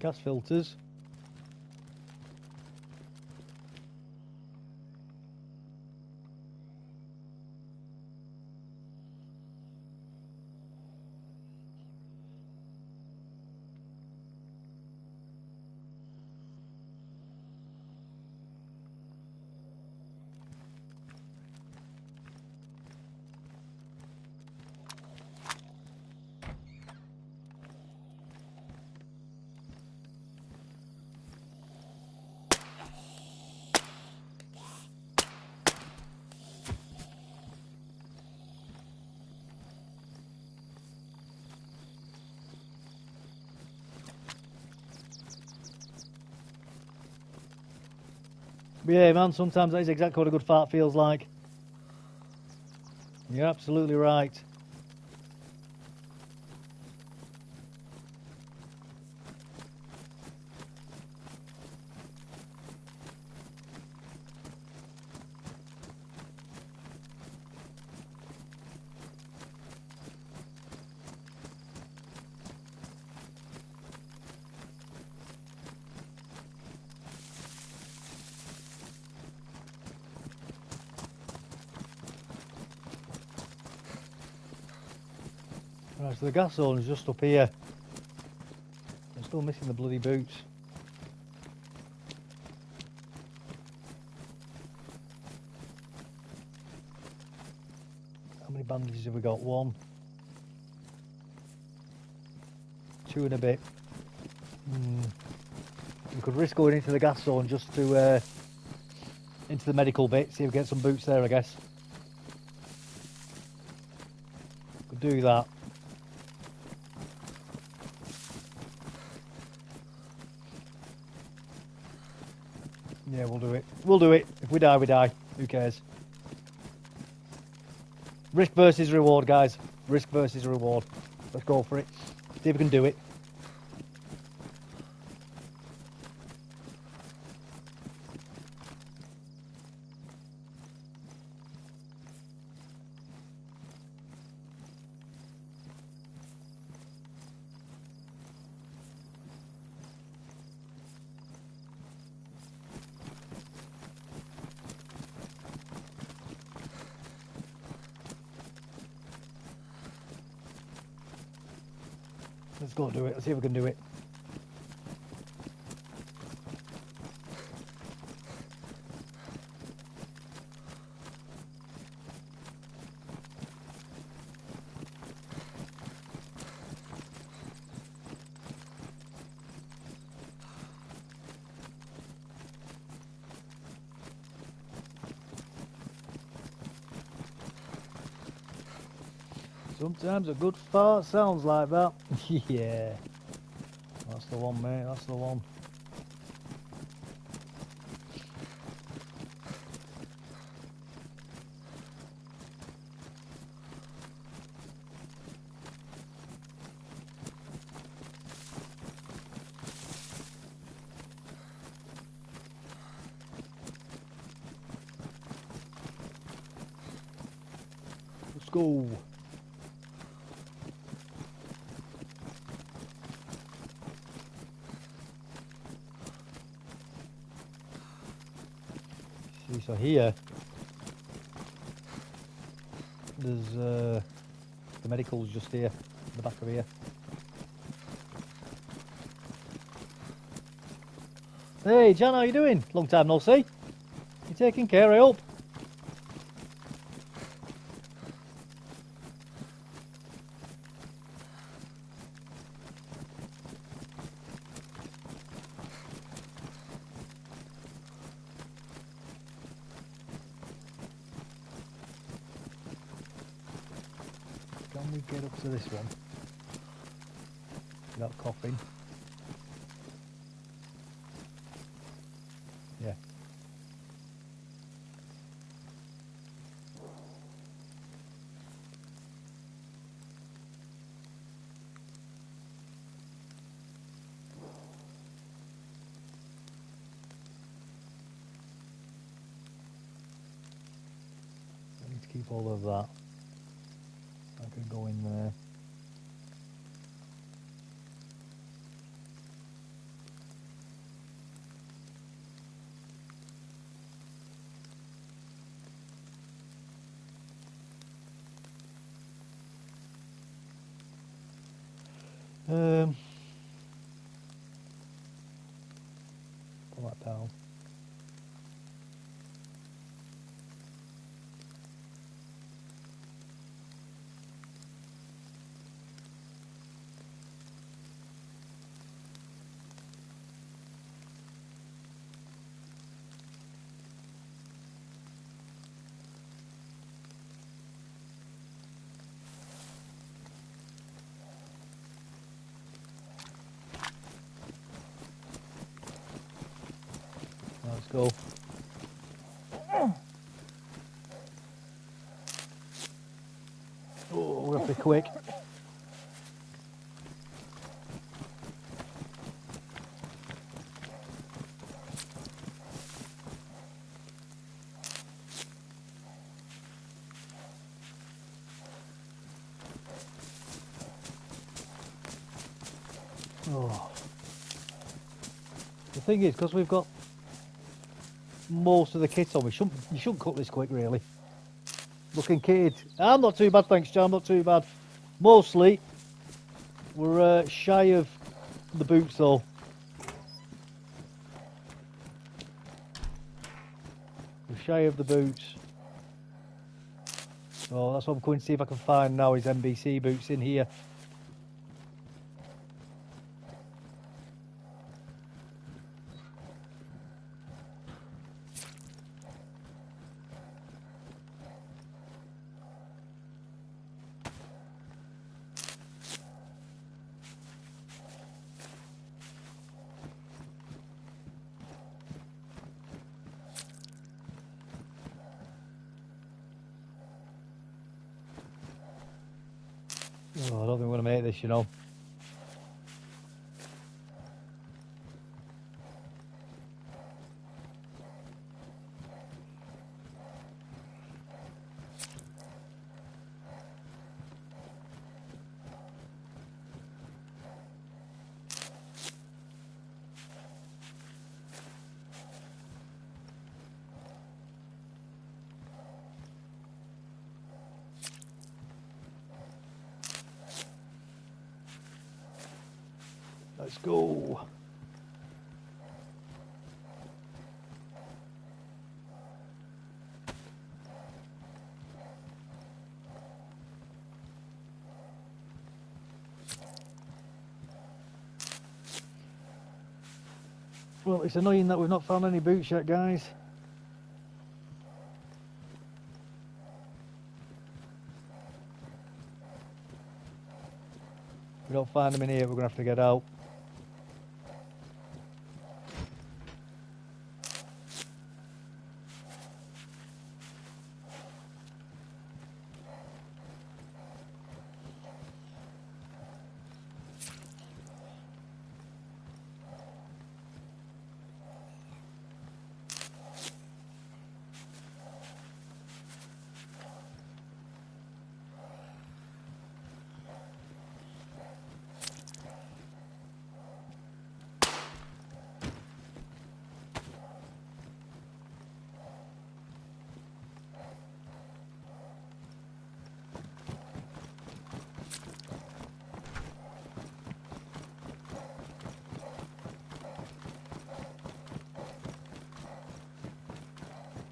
Gas filters. But yeah, man, sometimes that is exactly what a good fart feels like. You're absolutely right. Right, so the gas zone is just up here. I'm still missing the bloody boots. How many bandages have we got? 1, 2 and a bit. We could risk going into the gas zone just to into the medical bit, see if we get some boots there, I guess. Could do that. Yeah, we'll do it. We'll do it. If we die, we die. Who cares? Risk versus reward, guys. Risk versus reward. Let's go for it. See if we can do it. Let's go do it. Let's see if we can do it. Sometimes a good fart sounds like that. Yeah. That's the one, mate. That's the one. Let's go. See, so here, there's the medical's just here, the back of here. Hey, Jan, how you doing? Long time no see. You taking care, I hope? Can we get up to this one without coughing? Yeah. I need to keep all of that. I can go in there. Pull that down. Let's go. Oh, we're have to be quick. Oh. The thing is, because we've got most of the kit on, you shouldn't cook this quick, really. Looking kitted. I'm not too bad, thanks, John. Not too bad. Mostly, we're shy of the boots, though. We're shy of the boots. So that's what I'm going to see if I can find now is NBC boots in here. Oh, I don't think we're going to make this, you know. Let's go. Well, it's annoying that we've not found any boots yet, guys. If we don't find them in here, we're going to have to get out.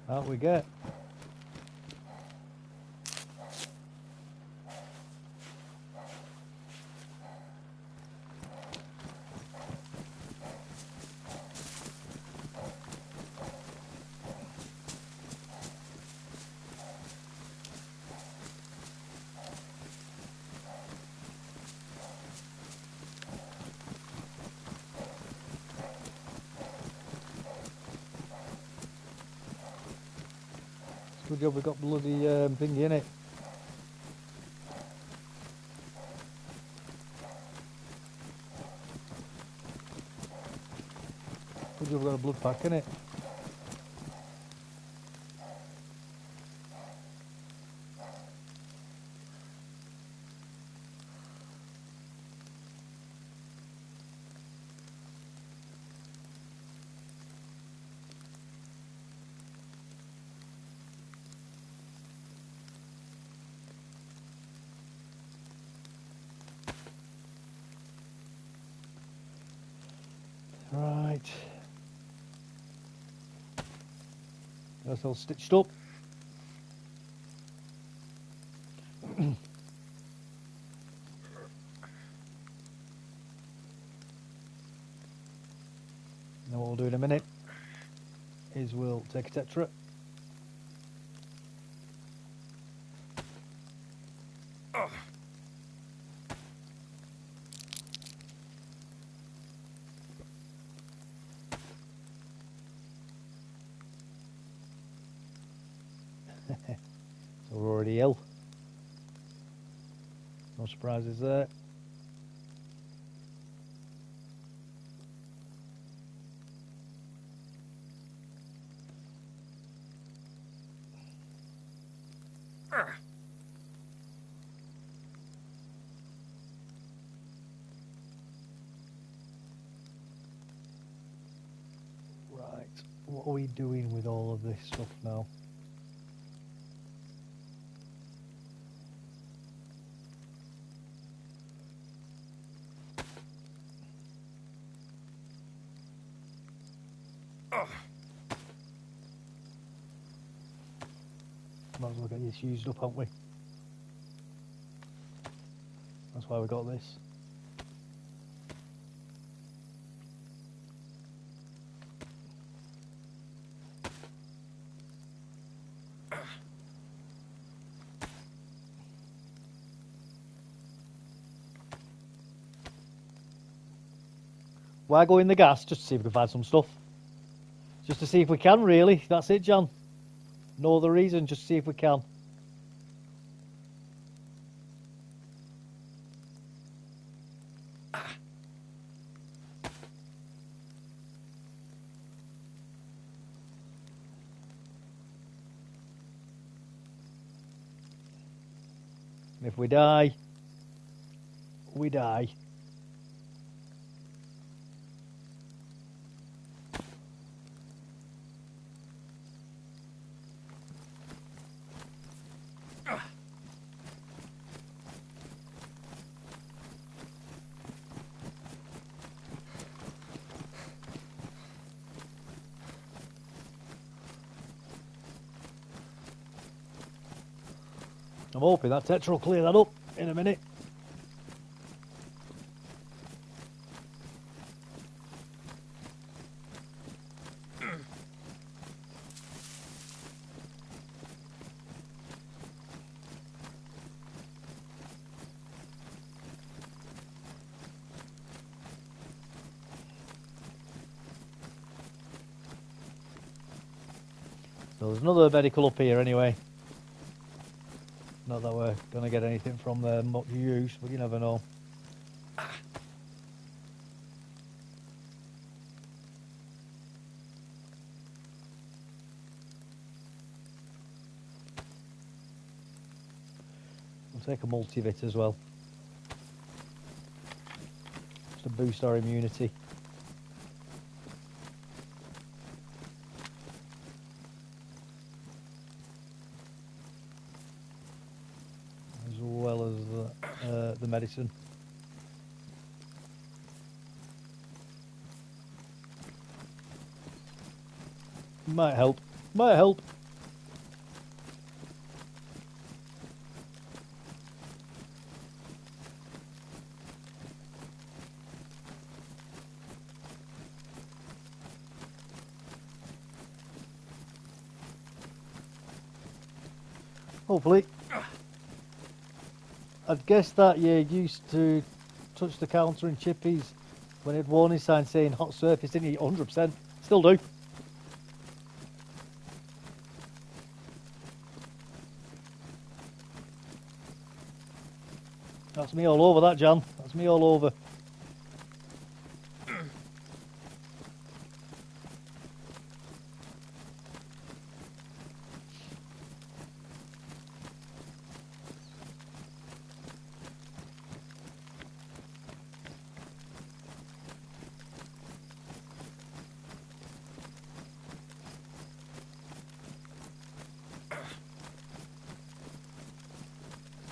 Out we get. Good job we got bloody thingy in it. Good job we got a blood pack in it. Right. That's all stitched up. Now what we'll do in a minute is we'll take a tetra. So we're already ill. No surprises there. Right, what are we doing with all of this stuff now? Might as well get this used up, haven't we? That's why we got this. Why go in the gas? Just to see if we can find some stuff. Just to see if we can, really. That's it, John. No other reason, just to see if we can. And if we die, we die. I'm hoping that tetra will clear that up in a minute. So there's another medical up here anyway. Not that we're going to get anything from there much use, but you never know. We'll take a multivit as well. Just to boost our immunity. As well as the medicine. Might help. Might help. Hopefully. I'd guess that you used to touch the counter in Chippies when it had warning sign saying hot surface, didn't you? 100%. Still do. That's me all over that, Jan. That's me all over.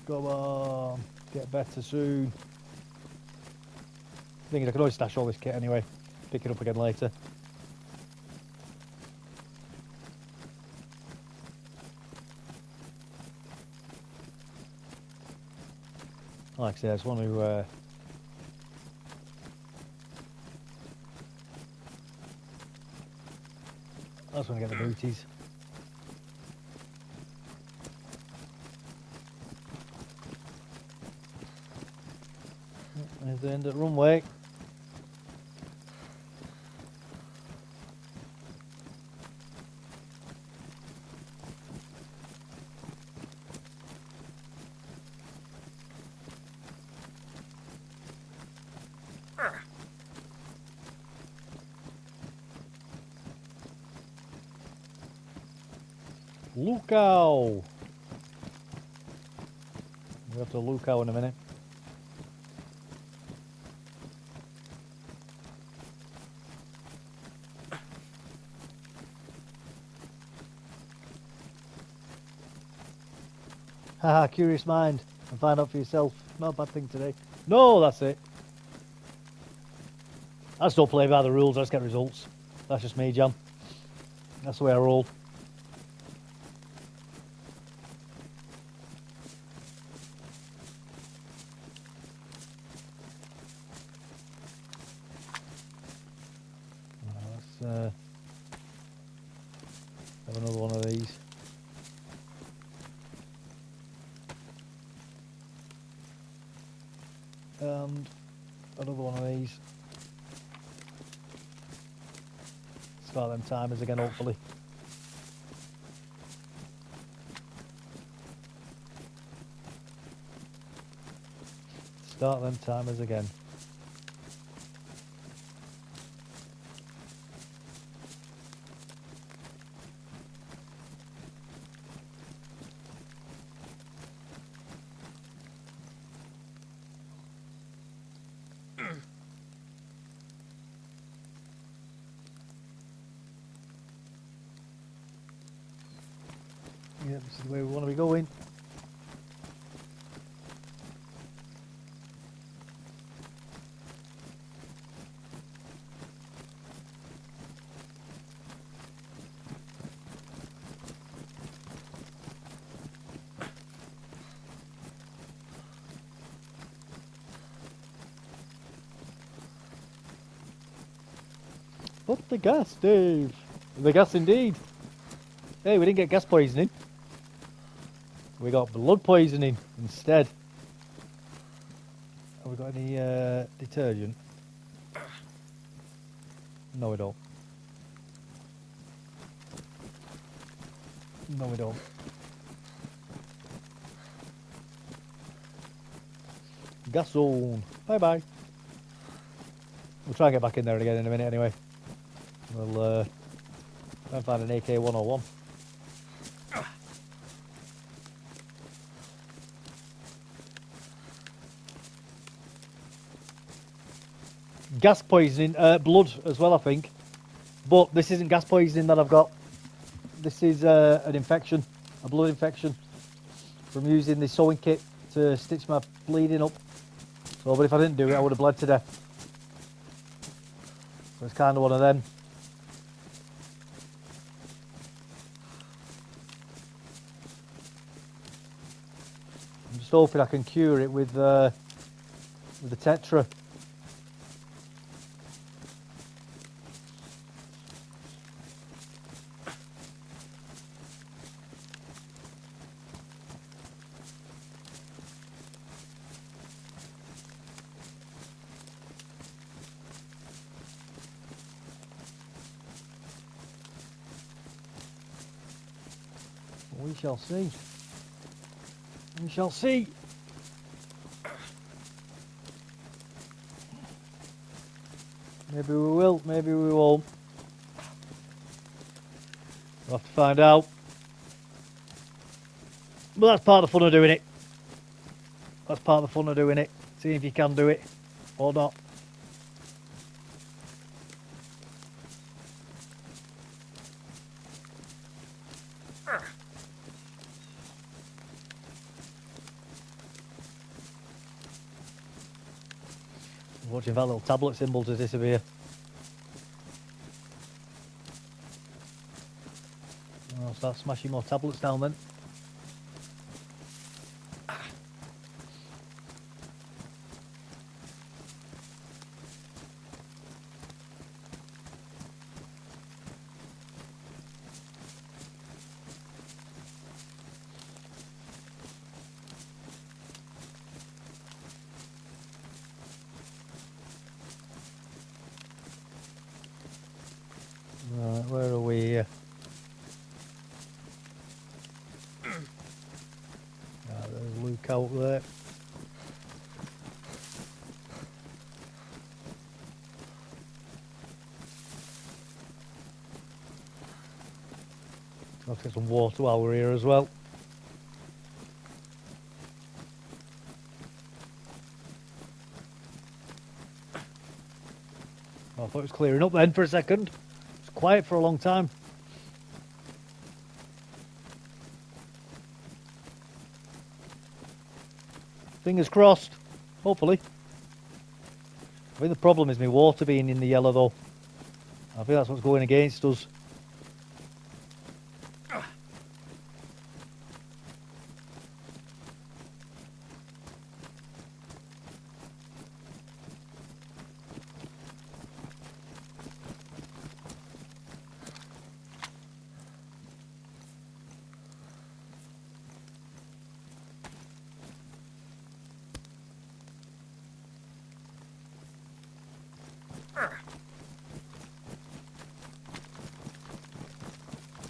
Come on, get better soon. Thing is, I can always stash all this kit anyway. Pick it up again later. Like I say, I just want to I just want to get the booties. There's the end of the runway. Lucow! We have to Lucow in a minute. Haha, curious mind, and find out for yourself. Not a bad thing today. No, that's it. I still play by the rules, I just get results. That's just me, Jan. That's the way I roll. Let's have another one of these. And another one of these. Start them timers again, hopefully. Start them timers again. Yeah, this is the way we want to be going. Put the gas, Dave. The gas indeed. Hey, we didn't get gas poisoning. We got blood poisoning instead. Have we got any detergent? No, we don't. No, we don't. Gas zone. Bye bye. We'll try and get back in there again in a minute anyway. We'll try and find an AK-101. Gas poisoning, blood as well, I think. But this isn't gas poisoning that I've got. This is an infection, a blood infection, from using the sewing kit to stitch my bleeding up. So, but if I didn't do it, I would have bled to death. So it's kind of one of them. I'm just hoping I can cure it with the Tetra. We shall see. We shall see. Maybe we will, maybe we won't. We'll have to find out. But that's part of the fun of doing it. That's part of the fun of doing it. See if you can do it or not. Watching that little tablet symbol to disappear. I'll start smashing more tablets down then. Right, where are we here? Right, there's Luke out there. Let's get some water while we're here as well. I thought it was clearing up then for a second. It's quiet for a long time. Fingers crossed. Hopefully. I think the problem is my water being in the yellow though. I think that's what's going against us.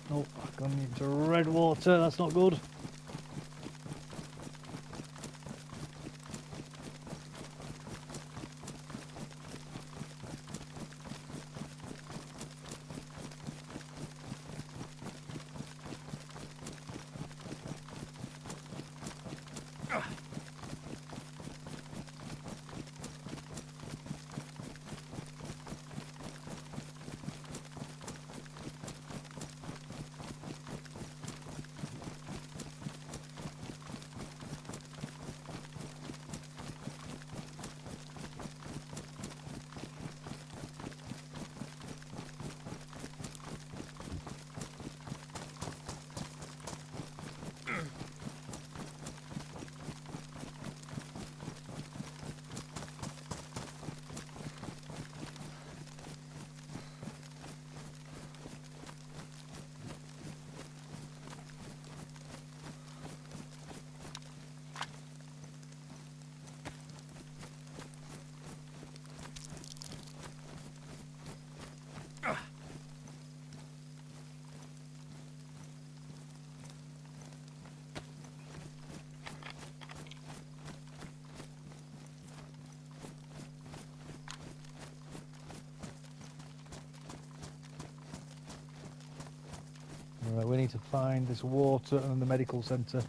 Oh, I've gone into red water, that's not good. Right, we need to find this water and the medical centre.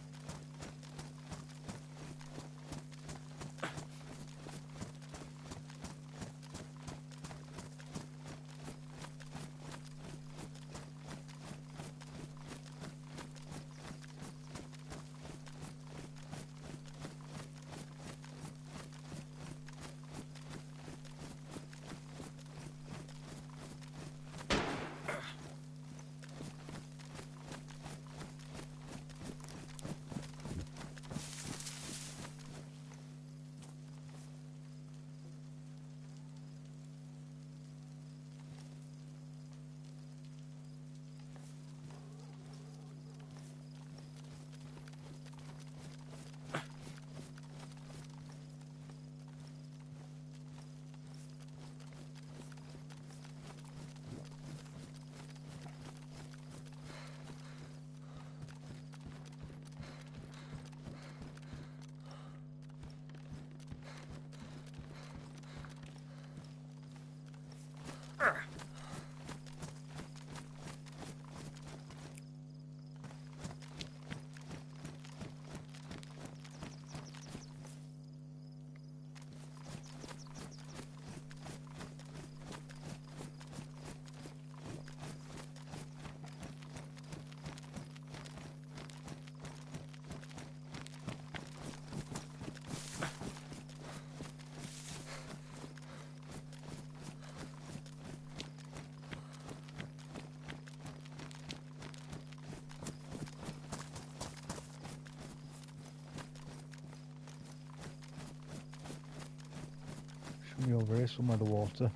Be over here somewhere, the water.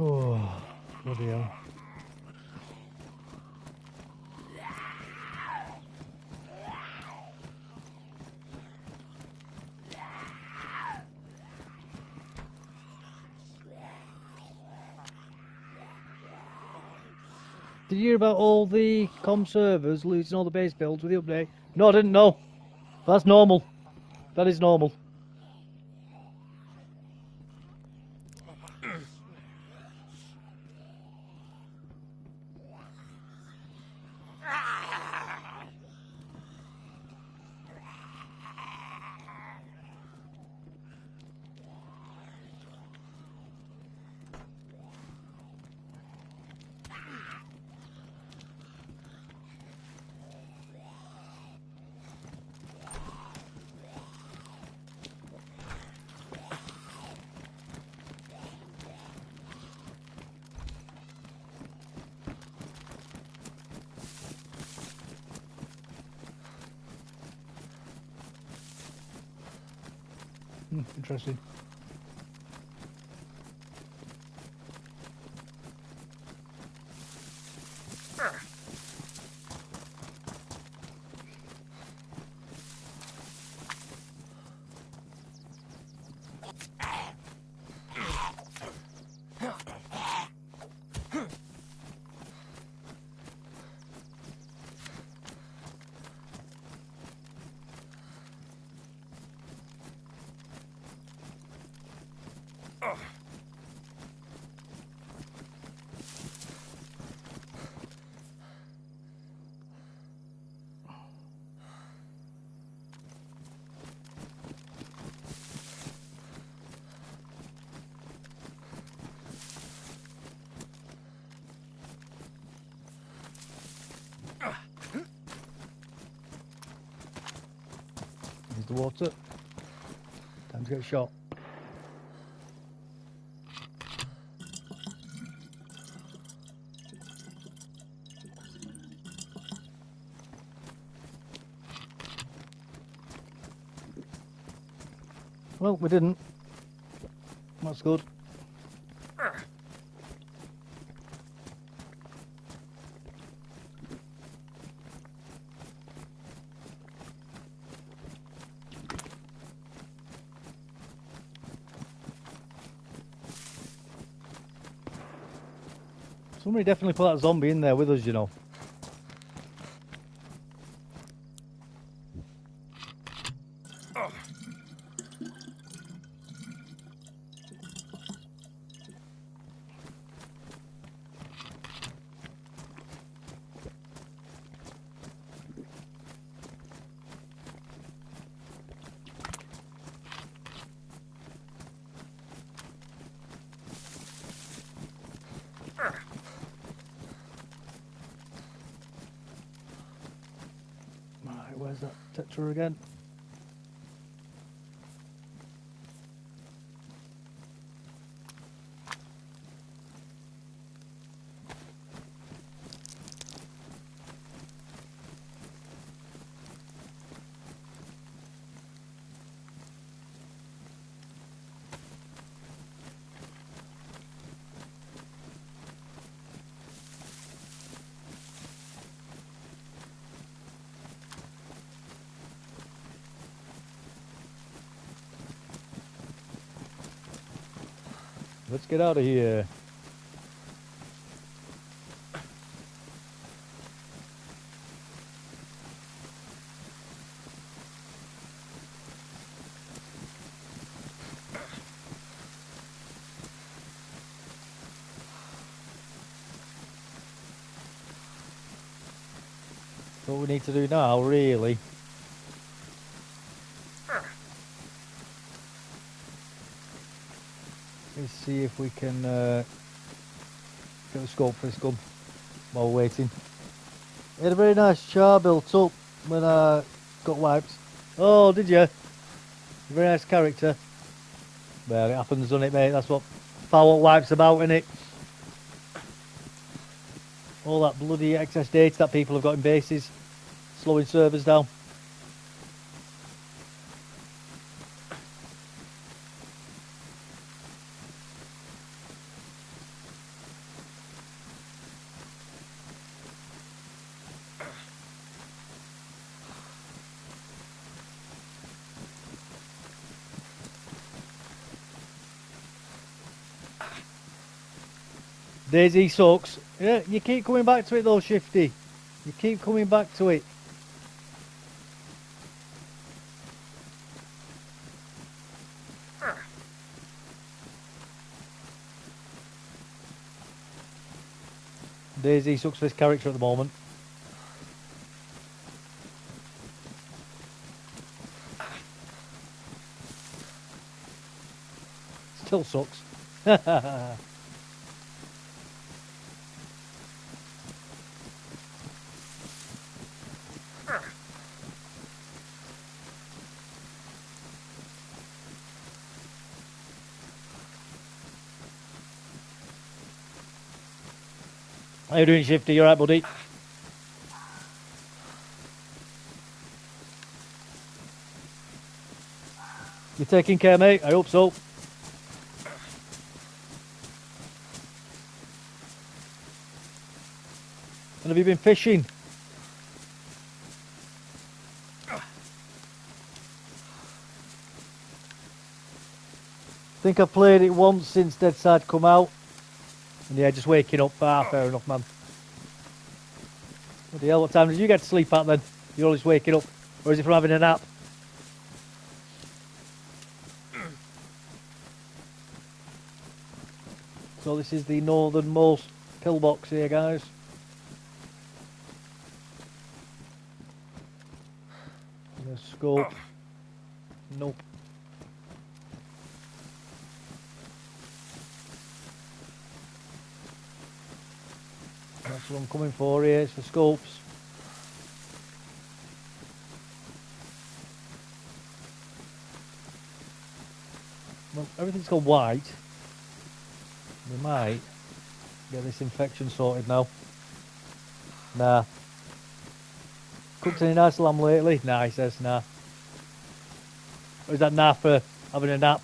Oh, bloody hell. Did you hear about all the com servers losing all the base builds with the update? No, I didn't know. That's normal. That is normal. Interesting. Here's the water. Time to get shot. Well, we didn't. That's good. Somebody definitely put that zombie in there with us, you know. Right, where's that Tetra again? Let's get out of here. What we need to do now, really, is see if we can get the scope for this gun while we're waiting. I had a very nice char built up when I got wiped. Oh, did you? Very nice character. Well, it happens, doesn't it, mate? That's what Power Wipes about, innit? All that bloody excess data that people have got in bases, slowing servers down. DayZ sucks. Yeah, you keep coming back to it though, Shifty. You keep coming back to it. DayZ sucks for this character at the moment. Still sucks. How you doing, Shifty? You alright, buddy? You taking care, mate? I hope so. And have you been fishing? I think I played it once since DayZ come out. And yeah, just waking up. Ah, fair enough, man. Bloody hell, what time did you get to sleep at then? You're always waking up. Or is it from having a nap? So this is the northernmost pillbox here, guys. The scope. Nope. That's what I'm coming for here, it's for scopes. Well, everything's gone white. We might get this infection sorted now. Nah. Cooked any nice lamb lately? Nah, he says nah. Or is that nah for having a nap?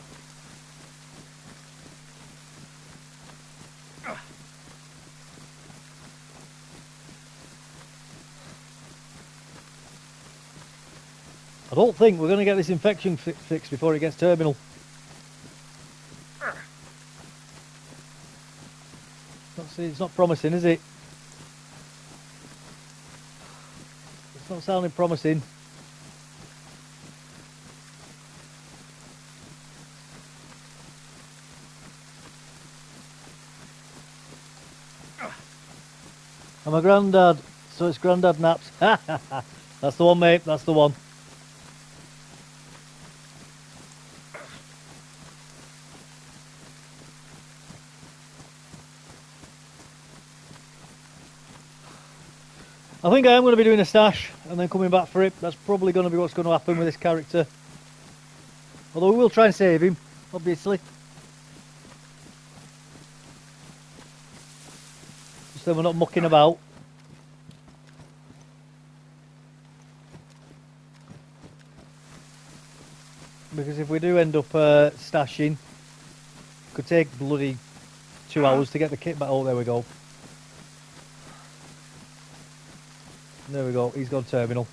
I don't think we're going to get this infection fixed before it gets terminal. It's not promising, is it? It's not sounding promising. I'm a granddad, so it's granddad naps. That's the one, mate, that's the one. I think I am going to be doing a stash and then coming back for it. That's probably going to be what's going to happen with this character. Although we will try and save him, obviously. Just so we're not mucking about. Because if we do end up stashing, it could take bloody 2 hours to get the kit back. Oh, there we go. There we go, he's gone terminal.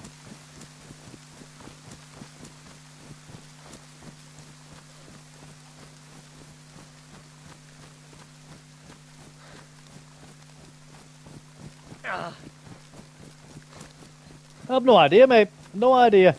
I have no idea, mate. No idea.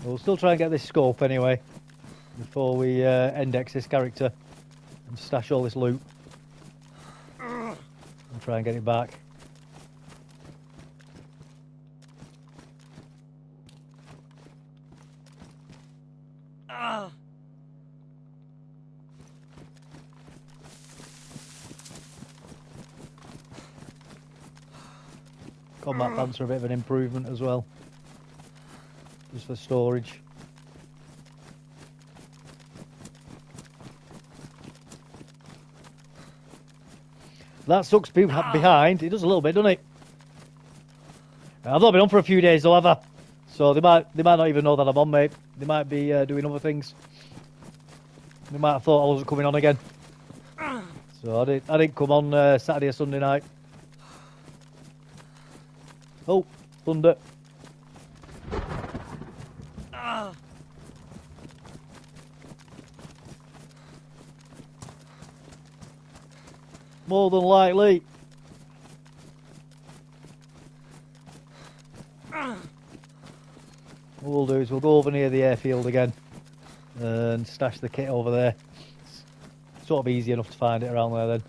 We'll still try and get this scope anyway before we index this character and stash all this loot and try and get it back. Combat pants are a bit of an improvement as well, just for storage. That sucks behind. It does a little bit, doesn't it? I've not been on for a few days though, have I? So they might not even know that I'm on, mate. They might be doing other things. They might have thought I wasn't coming on again. So I didn't come on Saturday or Sunday night. Oh, thunder. More than likely. What we'll do is we'll go over near the airfield again and stash the kit over there. It's sort of easy enough to find it around there then.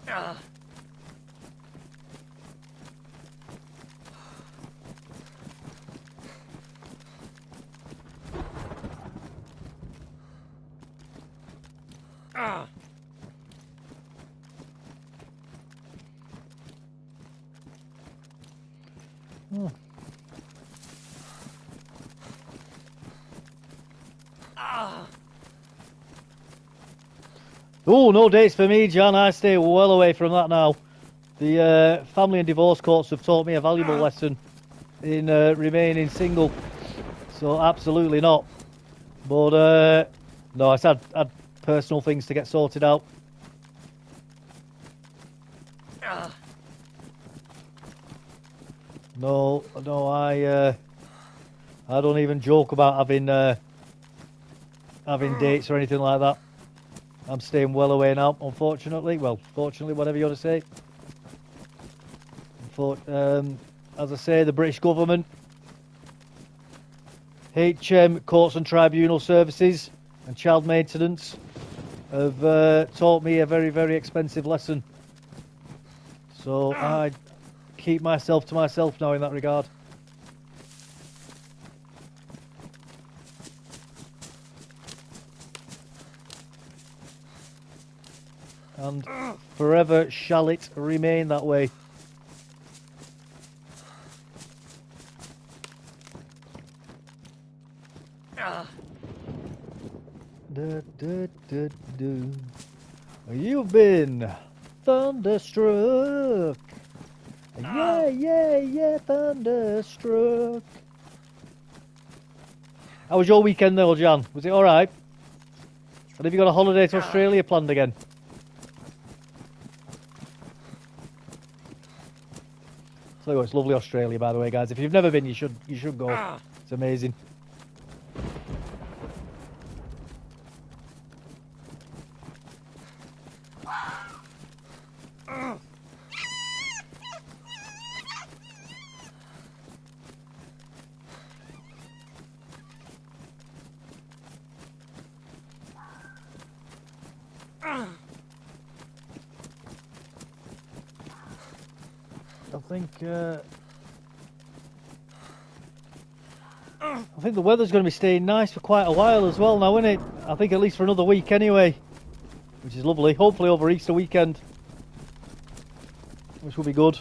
Oh, no dates for me, John. I stay well away from that now. The family and divorce courts have taught me a valuable lesson in remaining single. So absolutely not. But no, I had personal things to get sorted out. No, I don't even joke about having dates or anything like that. I'm staying well away now, unfortunately. Well, fortunately, whatever you want to say. As I say, the British government, HM, Courts and Tribunal Services and Child Maintenance have taught me a very, very expensive lesson. So I keep myself to myself now in that regard. And forever shall it remain that way. You've been thunderstruck. Yeah, thunderstruck. How was your weekend though, Jan? Was it alright? And have you got a holiday to Australia planned again? So it's lovely Australia, by the way, guys. If you've never been, you should go. It's amazing. I think the weather's going to be staying nice for quite a while as well now, isn't it? I think at least for another week anyway, which is lovely. Hopefully over Easter weekend, which will be good.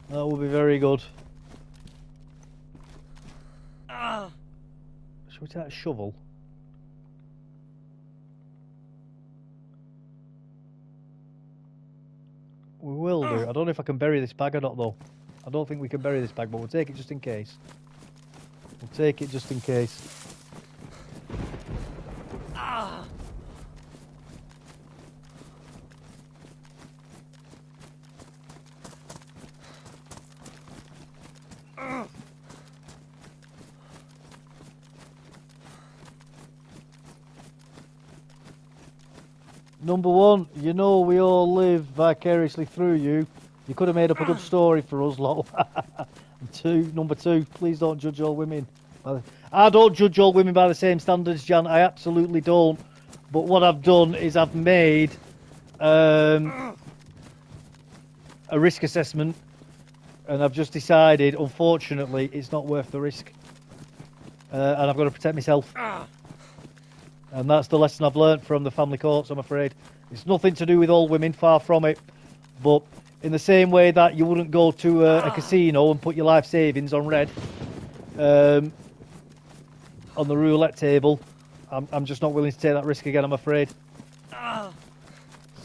That will be very good. Shall we take a shovel? I don't know if I can bury this bag or not, though. I don't think we can bury this bag, but we'll take it just in case. We'll take it just in case. Number one, you know we all live vicariously through you. You could have made up a good story for us, lot. Number two, please don't judge all women. I don't judge all women by the same standards, Jan. I absolutely don't. But what I've done is I've made a risk assessment, and I've just decided, unfortunately, it's not worth the risk. And I've got to protect myself. And that's the lesson I've learnt from the family courts, I'm afraid. It's nothing to do with all women, far from it. But in the same way that you wouldn't go to a casino and put your life savings on red on the roulette table, I'm just not willing to take that risk again, I'm afraid.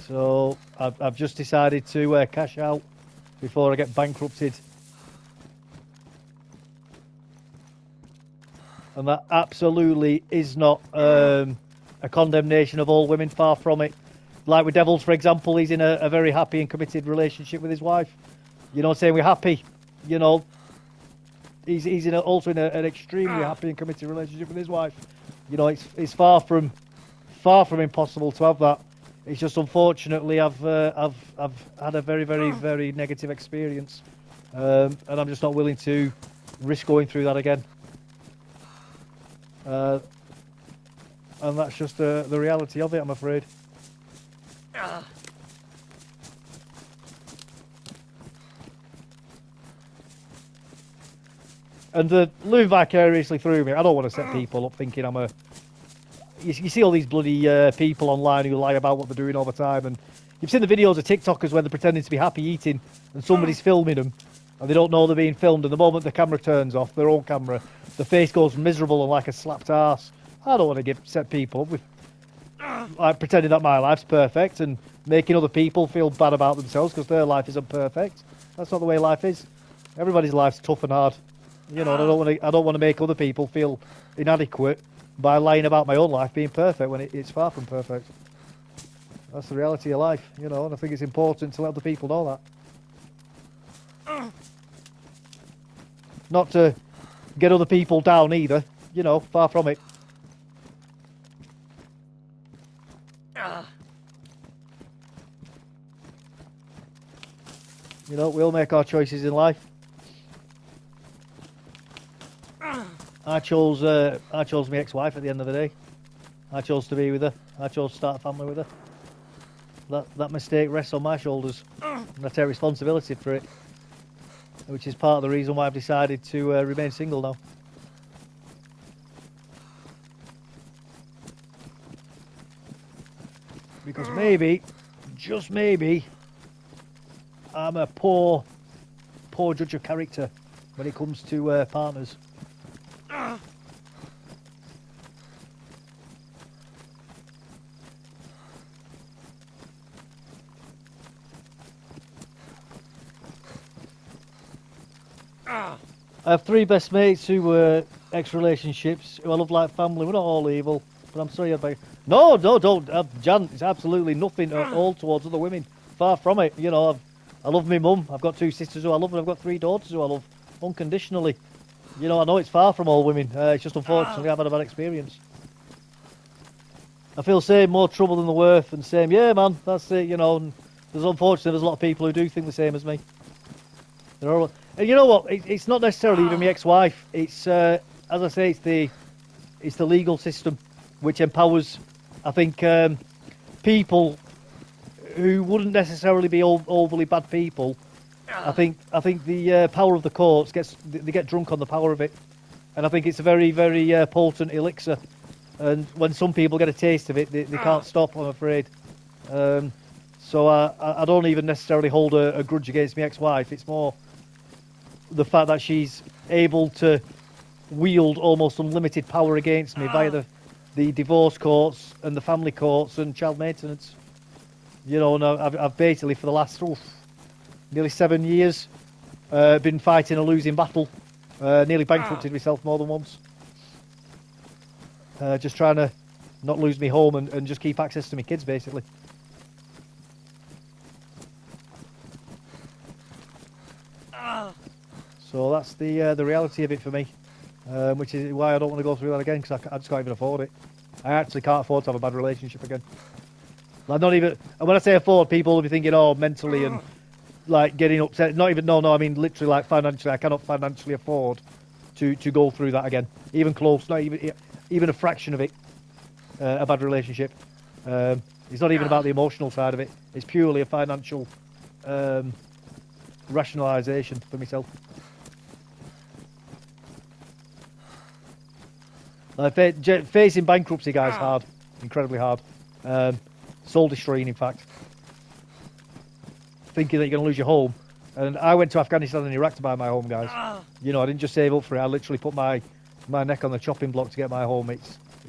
So I've just decided to cash out before I get bankrupted. And that absolutely is not a condemnation of all women, far from it. Like with Devils, for example, he's in a very happy and committed relationship with his wife. You know, saying we're happy, you know. He's also in an extremely happy and committed relationship with his wife. You know, it's far from impossible to have that. It's just unfortunately I've had a very, very, very negative experience, and I'm just not willing to risk going through that again. And that's just the reality of it, I'm afraid. And living vicariously through me, I don't want to set people up thinking I'm a... You see all these bloody people online who lie about what they're doing all the time, and you've seen the videos of TikTokers where they're pretending to be happy eating, and somebody's filming them, and they don't know they're being filmed, and the moment the camera turns off, their own camera, the face goes miserable and like a slapped arse. I don't want to set people up with like pretending that my life's perfect and making other people feel bad about themselves because their life isn't perfect. That's not the way life is. Everybody's life's tough and hard, you know. And I don't want to make other people feel inadequate by lying about my own life being perfect when it's far from perfect. That's the reality of life, you know. And I think it's important to let other people know that. Not to get other people down either, you know, far from it. You know, we all make our choices in life. I chose my ex-wife at the end of the day. I chose to be with her. I chose to start a family with her. That mistake rests on my shoulders, and I take responsibility for it, which is part of the reason why I've decided to remain single now. Because maybe, just maybe, I'm a poor judge of character when it comes to partners. I have 3 best mates who were ex-relationships, who I love like family. We're not all evil, but I'm sorry about... No, don't. Jan, it's absolutely nothing at all towards other women. Far from it. You know, I love my mum. I've got 2 sisters who I love, and I've got 3 daughters who I love unconditionally. You know, I know it's far from all women. It's just unfortunately I've had a bad experience. I feel saying more trouble than the worth, and saying, yeah, man, that's it, you know. And there's a lot of people who do think the same as me. And you know what? It's not necessarily even my ex-wife. It's, as I say, it's the legal system which empowers, I think, people who wouldn't necessarily be overly bad people. I think the power of the courts they get drunk on the power of it, and I think it's a very, very potent elixir. And when some people get a taste of it, they can't stop, I'm afraid. So I don't even necessarily hold a grudge against my ex-wife. It's more the fact that she's able to wield almost unlimited power against me via the divorce courts and the family courts and child maintenance. You know, and I've basically for the last nearly 7 years. Been fighting a losing battle. Nearly bankrupted myself more than once. Just trying to not lose my home and just keep access to my kids, basically. So that's the reality of it for me, which is why I don't want to go through that again, because I just can't even afford it. I actually can't afford to have a bad relationship again. Like, not even, and when I say afford, people will be thinking, oh, mentally and like getting upset. Not even, no, I mean literally, like financially. I cannot financially afford to go through that again, even close, not even a fraction of it. A bad relationship. It's not even about the emotional side of it. It's purely a financial rationalisation for myself. Facing bankruptcy, guys, hard, incredibly hard. Soul destroying, in fact. Thinking that you're going to lose your home. And I went to Afghanistan and Iraq to buy my home, guys. You know, I didn't just save up for it. I literally put my neck on the chopping block to get my home. It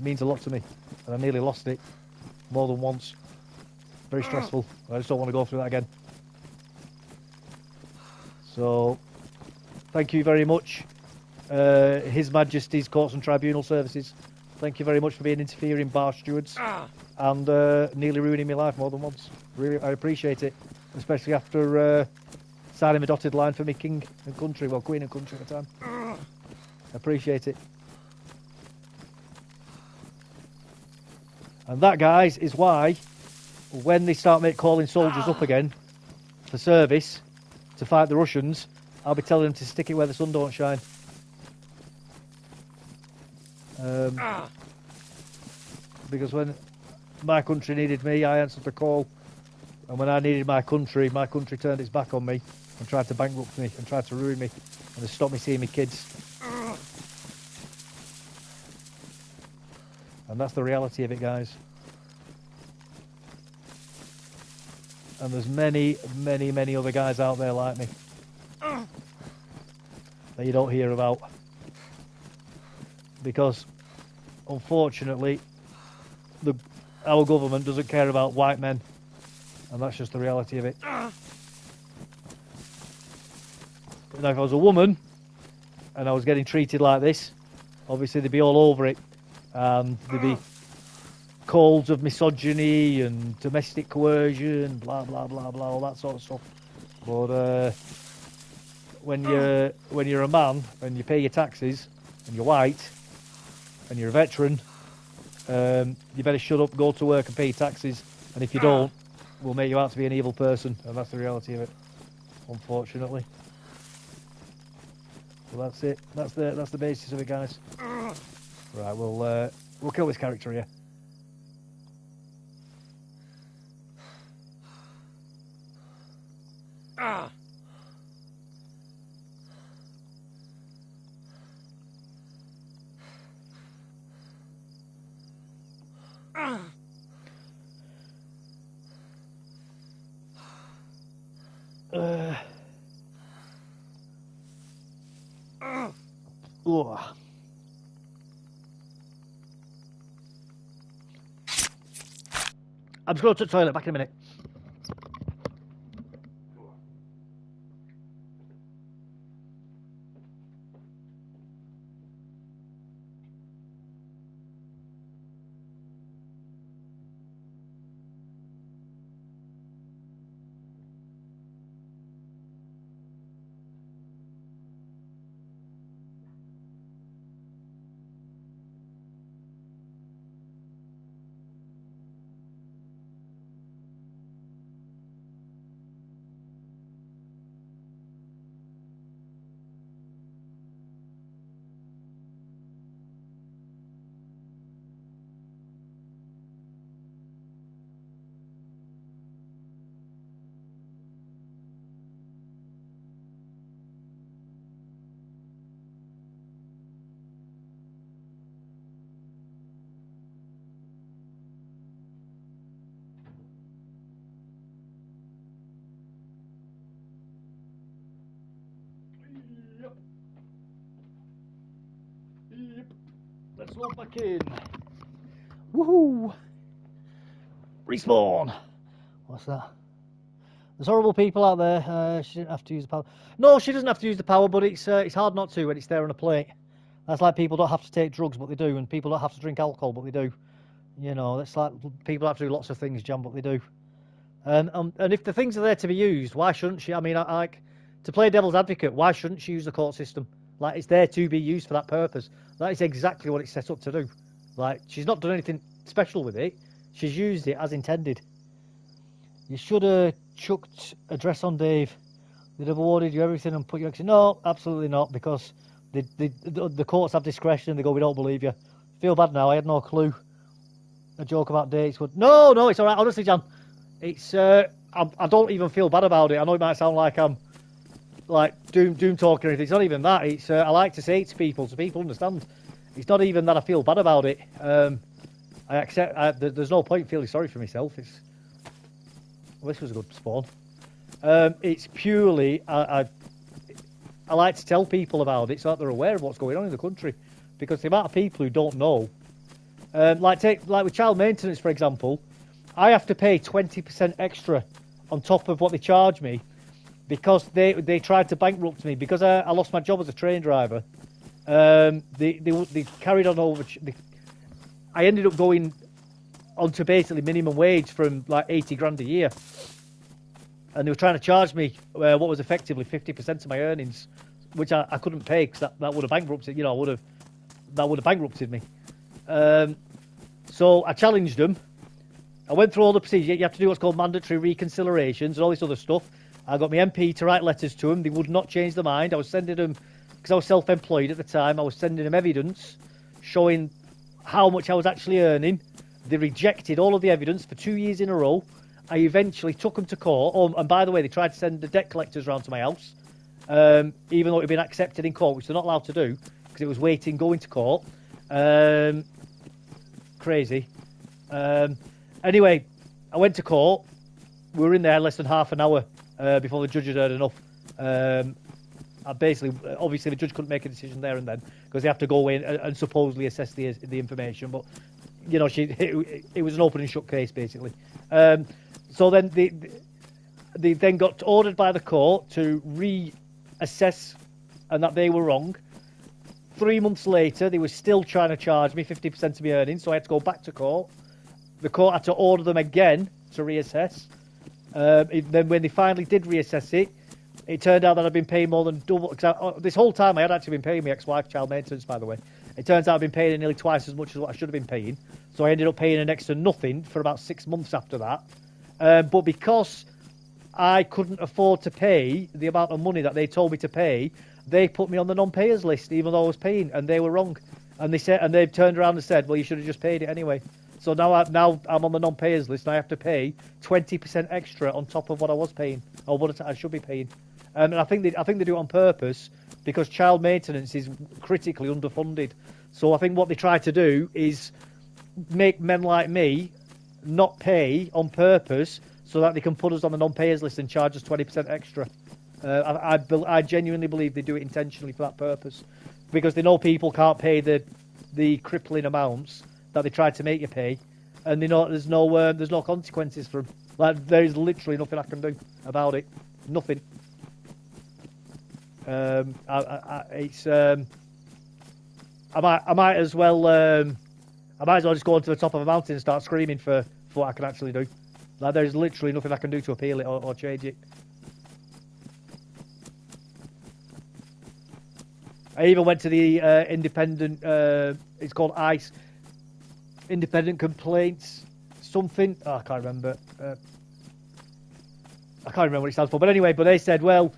means a lot to me. And I nearly lost it more than once. Very stressful. I just don't want to go through that again. So, thank you very much. His Majesty's Courts and Tribunal Services. Thank you very much for being interfering bar stewards and nearly ruining my life more than once. Really, I appreciate it. Especially after signing a dotted line for me king and country, well, queen and country at the time. I appreciate it. And that, guys, is why when they start calling soldiers up again for service to fight the Russians, I'll be telling them to stick it where the sun don't shine. Because when my country needed me, I answered the call. And when I needed my country turned its back on me and tried to bankrupt me and tried to ruin me and to stop me seeing my kids. And that's the reality of it, guys. And there's many, many, many other guys out there like me that you don't hear about. Because, unfortunately, our government doesn't care about white men. And that's just the reality of it. Now, if I was a woman and I was getting treated like this, obviously they'd be all over it. And there'd be calls of misogyny and domestic coercion, blah, blah, blah, blah, all that sort of stuff. But when you're a man and you pay your taxes and you're white and you're a veteran, you better shut up, go to work and pay your taxes. And if you don't, we'll make you out to be an evil person, and that's the reality of it, unfortunately. Well, that's it. That's the basis of it, guys. Right, we'll kill this character here. I'm just going to the toilet, back in a minute. Yep. Let's load back in. Woohoo! Respawn! What's that? There's horrible people out there. She didn't have to use the power. No, she doesn't have to use the power, but it's hard not to when it's there on a plate. That's like people don't have to take drugs, but they do, and people don't have to drink alcohol, but they do. You know, that's like people have to do lots of things, Jan, but they do. And if the things are there to be used, why shouldn't she? I mean, like, to play devil's advocate, why shouldn't she use the court system? Like, it's there to be used for that purpose. That is exactly what it's set up to do. Like, she's not done anything special with it. She's used it as intended. You should have chucked a dress on Dave. They'd have awarded you everything and put you... No, absolutely not, because the courts have discretion. They go, we don't believe you. Feel bad now. I had no clue. A joke about dates. But no, it's all right. Honestly, Jan, it's... I don't even feel bad about it. I know it might sound like I'm like doom talking or anything. It's not even that. It's I like to say it to people so people understand. It's not even that I feel bad about it. I accept. There's no point feeling sorry for myself. Well, this was a good spawn. It's purely I like to tell people about it so that they're aware of what's going on in the country, because the amount of people who don't know, like with child maintenance, for example, I have to pay 20% extra on top of what they charge me because they tried to bankrupt me because I lost my job as a train driver. They carried on over. I ended up going onto basically minimum wage from like 80 grand a year, and they were trying to charge me what was effectively 50% of my earnings, which I couldn't pay because that would have bankrupted. You know, that would have bankrupted me. So I challenged them. I went through all the procedures. You have to do what's called mandatory reconciliations and all this other stuff. I got my MP to write letters to them. They would not change their mind. I was sending them, because I was self-employed at the time, I was sending them evidence showing how much I was actually earning. They rejected all of the evidence for 2 years in a row. I eventually took them to court. Oh, and by the way, they tried to send the debt collectors round to my house, even though it had been accepted in court, which they're not allowed to do, because it was waiting going to court. Crazy. Anyway, I went to court. We were in there less than half an hour before the judge had heard enough. Obviously, the judge couldn't make a decision there and then because they have to go in and supposedly assess the information. But you know, it was an open and shut case basically. So then they then got ordered by the court to reassess, and that they were wrong. 3 months later, they were still trying to charge me 50% of my earnings, so I had to go back to court. The court had to order them again to reassess. Then when they finally did reassess it, it turned out that I'd been paying more than double. This whole time I had actually been paying my ex-wife child maintenance, by the way. It turns out I've been paying nearly twice as much as what I should have been paying. So I ended up paying an extra nothing for about 6 months after that. But because I couldn't afford to pay the amount of money that they told me to pay, they put me on the non-payers list, even though I was paying, and they were wrong. And they turned around and said, well, you should have just paid it anyway. So now I'm on the non-payers list, and I have to pay 20% extra on top of what I was paying, or what I should be paying. And I think they do it on purpose because child maintenance is critically underfunded. So I think what they try to do is make men like me not pay on purpose so that they can put us on the non-payers list and charge us 20% extra. I genuinely believe they do it intentionally for that purpose, because they know people can't pay the crippling amounts that they tried to make you pay, and they know there's no consequences for them. Like, there is literally nothing I can do about it. Nothing. I might as well just go onto the top of a mountain and start screaming for what I can actually do. Like, there's literally nothing I can do to appeal it or change it. I even went to the independent, it's called ICE, Independent Complaints something. Oh, I can't remember. I can't remember what it stands for. But anyway, they said, well,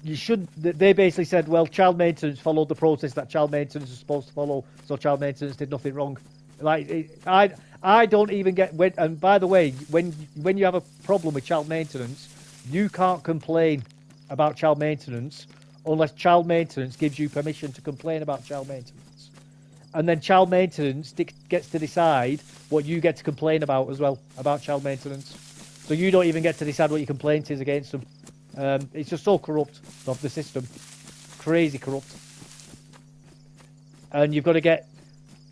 you should. They basically said, well, child maintenance followed the process that child maintenance is supposed to follow, so child maintenance did nothing wrong. Like, I don't even get. And by the way, when you have a problem with child maintenance, you can't complain about child maintenance unless child maintenance gives you permission to complain about child maintenance. And then child maintenance gets to decide what you get to complain about as well, about child maintenance. So you don't even get to decide what your complaint is against them. It's just so corrupt, of the system. Crazy corrupt. And you've got to get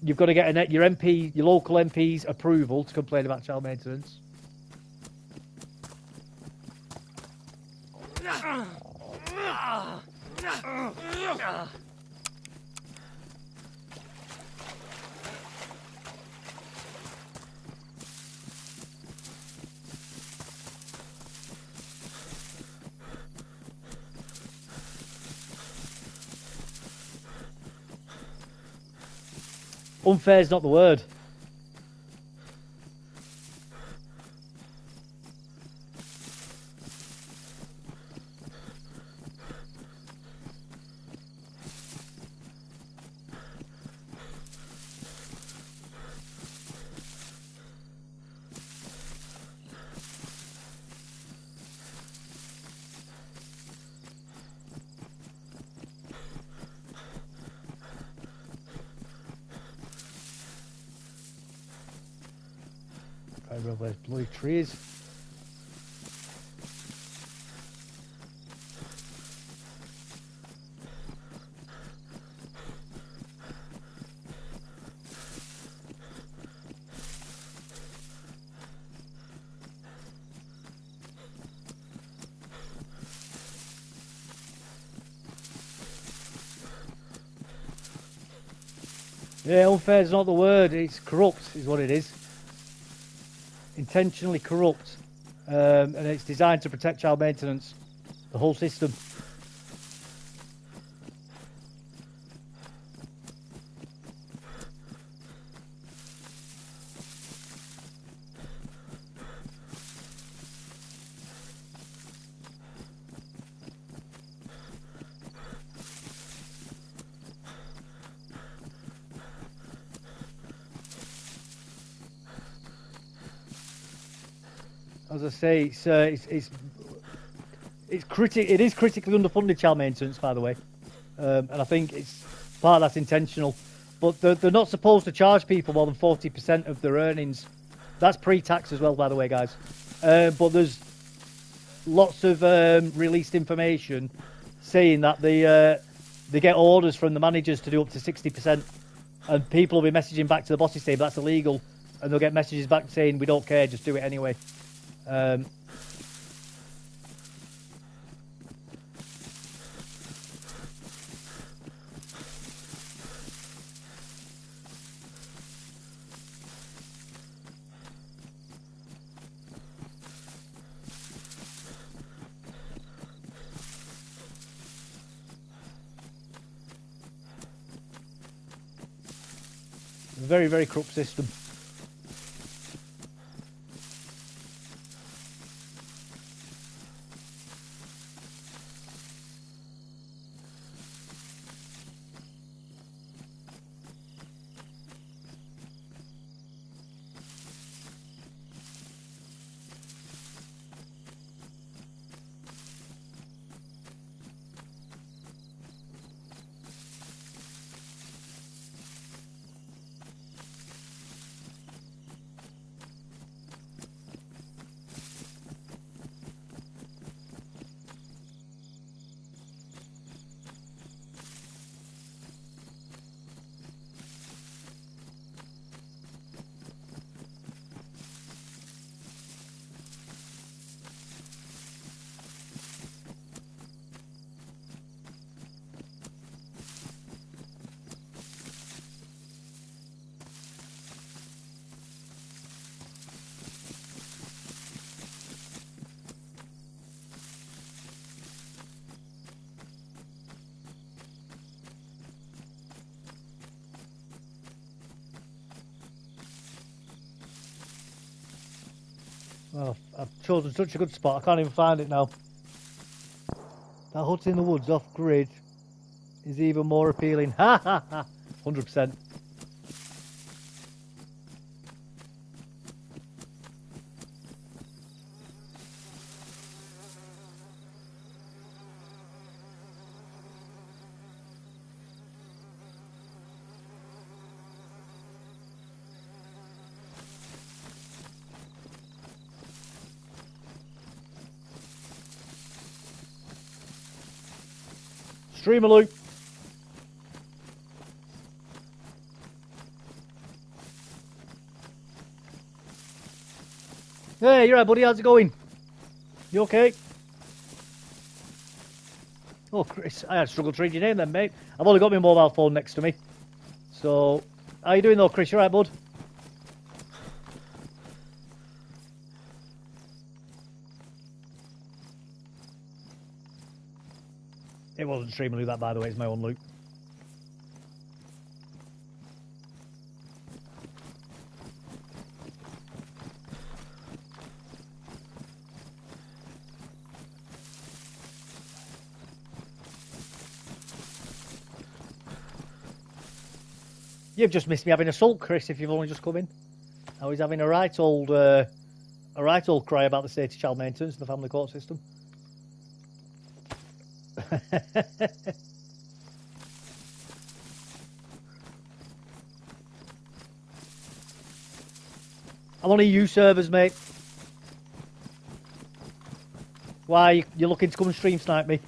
your MP, your local MP's approval to complain about child maintenance. Unfair is not the word. There's bloody trees. Yeah, unfair is not the word. It's corrupt, is what it is. Intentionally corrupt, and it's designed to protect child maintenance, the whole system. As I say, it is critically underfunded child maintenance, by the way, and I think it's part of that's intentional. But they're not supposed to charge people more than 40% of their earnings. That's pre-tax as well, by the way, guys. But there's lots of released information saying that they get orders from the managers to do up to 60%, and people will be messaging back to the bosses saying that's illegal, and they'll get messages back saying we don't care, just do it anyway. Very, very corrupt system. Oh, I've chosen such a good spot, I can't even find it now. That hut in the woods off grid is even more appealing. Ha ha ha! 100%. Streamer loop. Hey, you're right, buddy. How's it going? You okay? Oh, Chris, I had struggled to read your name then, mate. I've only got my mobile phone next to me. So, how you doing though, Chris? You alright, bud? It wasn't stream loot, that, by the way. It's my own loot. You've just missed me having a sulk, Chris, if you've only just come in. I was having a right old cry about the state of child maintenance in the family court system. I'm on EU servers, mate. Why, you're looking to come and stream snipe me?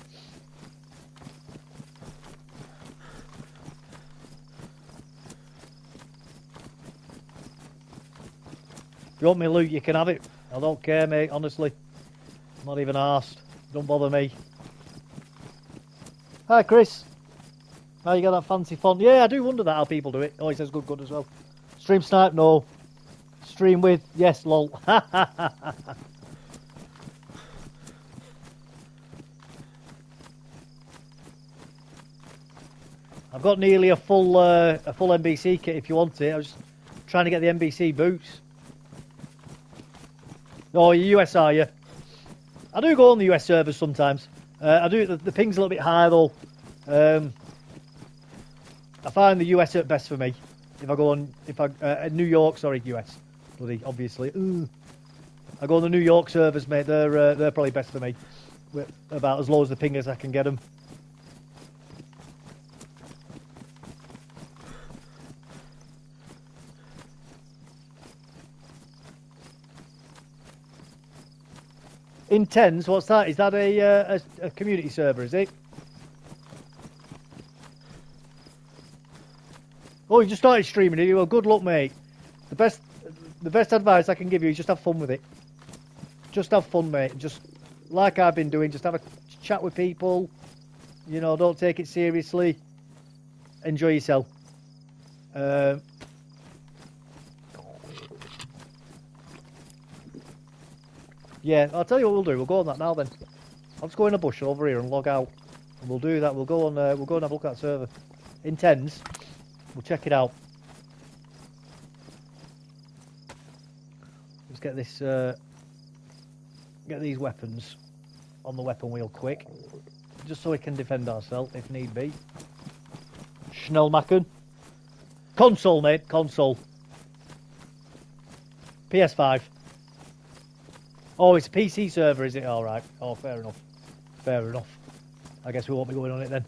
If you want me loot, you can have it. I don't care, mate, honestly. I'm not even arsed. Don't bother me. Hi, Chris. How you got that fancy font? Yeah, I do wonder that how people do it. Oh, he says good as well. Stream snipe? No. Stream with? Yes, lol. I've got nearly a full NBC kit if you want it. I was trying to get the NBC boots. Oh, you US are you? I do go on the US servers sometimes. I do. The ping's a little bit higher though. I find the US at best for me. If I go on, New York, sorry, US, bloody obviously. Ooh. I go on the New York servers, mate. They're probably best for me. We're about as low as the ping as I can get them. Intense, what's that? Is that a community server, is it? Oh, you just started streaming, did you? Well, good luck, mate. The best advice I can give you is just have fun with it. Just have fun, mate. Just like I've been doing, just have a chat with people. You know, don't take it seriously. Enjoy yourself. Yeah, I'll tell you what we'll do. We'll go on that now then. I'll just go in a bush over here and log out. And we'll do that. We'll go on. We'll go and have a look at that server. Intense. We'll check it out. Let's get this. Get these weapons on the weapon wheel quick, just so we can defend ourselves if need be. Schnellmacken. Console, mate. Console. PS5. Oh, it's a PC server, is it? All right. Oh, fair enough. Fair enough. I guess we won't be going on it then.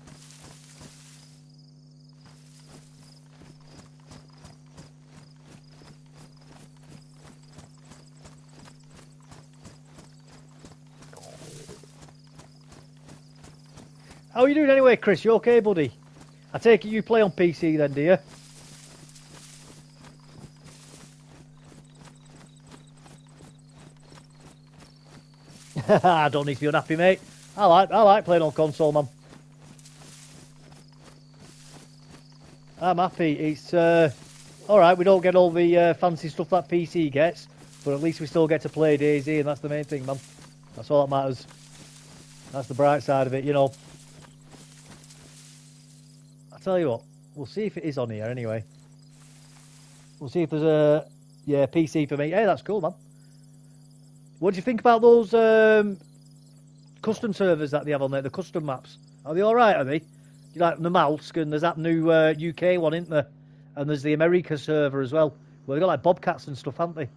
How are you doing anyway, Chris? You okay, buddy? I take it you play on PC then, do you? I don't need to be unhappy, mate. I like playing on console, man. I'm happy. It's alright, we don't get all the fancy stuff that PC gets, but at least we still get to play DayZ, and that's the main thing, man. That's all that matters. That's the bright side of it, you know. I'll tell you what, we'll see if it is on here anyway. We'll see if there's a PC for me. Hey, that's cool, man. What do you think about those custom servers that they have on there, the custom maps? Are they alright, are they? You like the Malsk, and there's that new UK one, isn't there? And there's the Mediocre server as well. Well, they've got like bobcats and stuff, haven't they?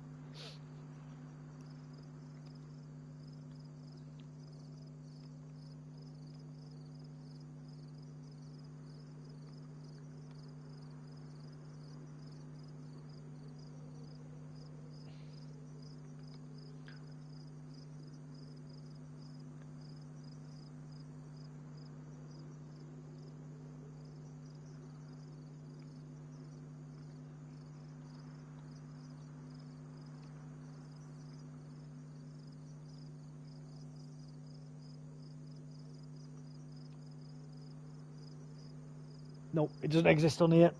No, it doesn't exist on here.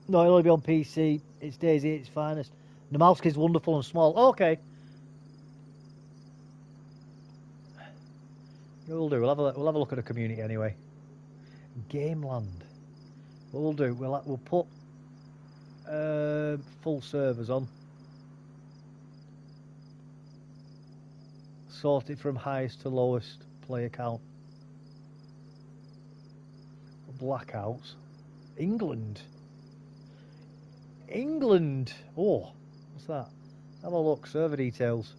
No, it'll only be on PC. It's DayZ at its finest. The mouse key's wonderful and small. Okay. We'll do. We'll have a look at the community anyway. Gameland. What we'll do, we'll put full servers on. Sort it from highest to lowest player count. Blackouts. England. England. Oh, what's that? Have a look. Server details.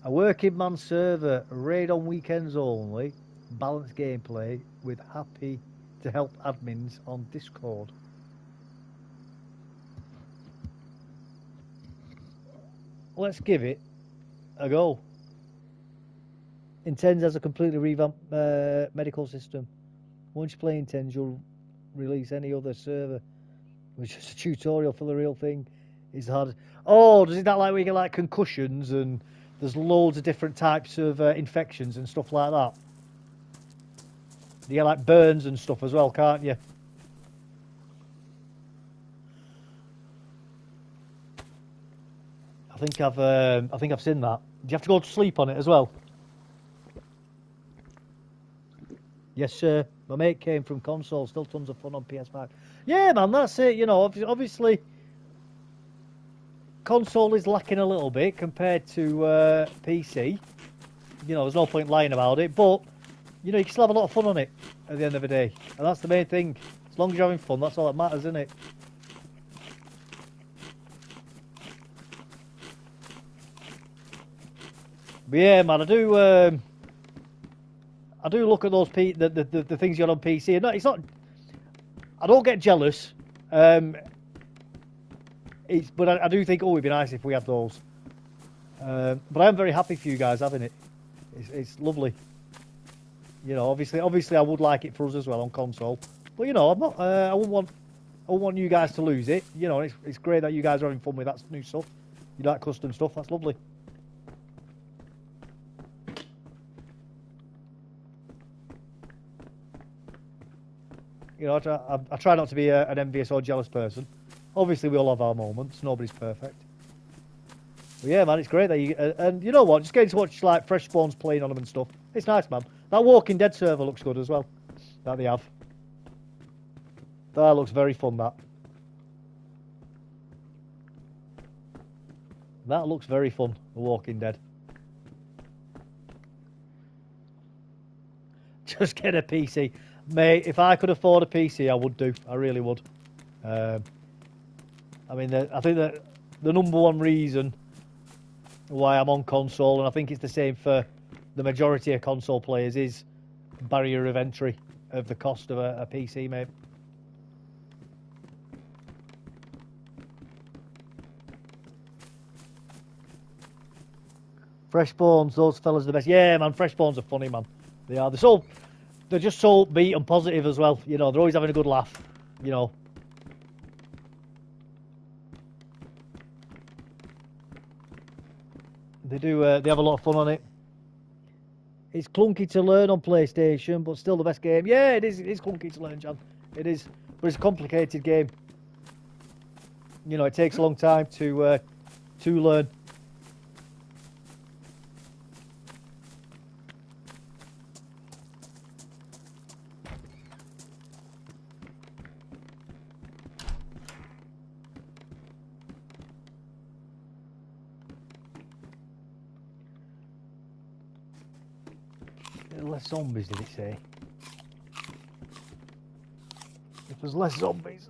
A working man server. Raid on weekends only. Balanced gameplay with happy to help admins on Discord. Let's give it a go. Intends has a completely revamped medical system. Once you play Intends, you'll release any other server, which is a tutorial for the real thing. Is hard. Oh, does it that like where you get like concussions and there's loads of different types of infections and stuff like that? You get like burns and stuff as well, can't you? I think I've seen that. Do you have to go to sleep on it as well? Yes, sir. My mate came from console. Still tons of fun on PS5. Yeah, man, that's it. You know, obviously, console is lacking a little bit compared to PC. You know, there's no point lying about it. But you know, you can still have a lot of fun on it at the end of the day, and that's the main thing. As long as you're having fun, that's all that matters, isn't it? But yeah, man, I do look at those the things you got on PC. And it's not. I don't get jealous. But I do think, oh, it'd be nice if we had those. But I'm very happy for you guys having it. It's lovely. You know, obviously, I would like it for us as well on console. But you know, I'm not. I wouldn't want you guys to lose it. You know, it's great that you guys are having fun with that new stuff. You like custom stuff. That's lovely. You know, I try not to be an envious or jealous person. Obviously, we all have our moments. Nobody's perfect. But yeah, man, it's great that you... and you know what? Just getting to watch, like, Fresh Spawns playing on them and stuff. It's nice, man. That Walking Dead server looks good as well. That they have. That looks very fun, that. That looks very fun, The Walking Dead. Just get a PC. Mate, if I could afford a PC, I would do. I really would. I mean, I think that the number one reason why I'm on console, and I think it's the same for the majority of console players, is barrier of entry of the cost of a PC, mate. Fresh Spawns, those fellas are the best. Yeah, man, Fresh Spawns are funny, man. They are. They're just so upbeat and positive as well. You know, they're always having a good laugh. You know. They do. They have a lot of fun on it. It's clunky to learn on PlayStation, but still the best game. Yeah, it is. It is clunky to learn, John. It is, but it's a complicated game. You know, it takes a long time to learn. Less zombies, did it say? If there's less zombies,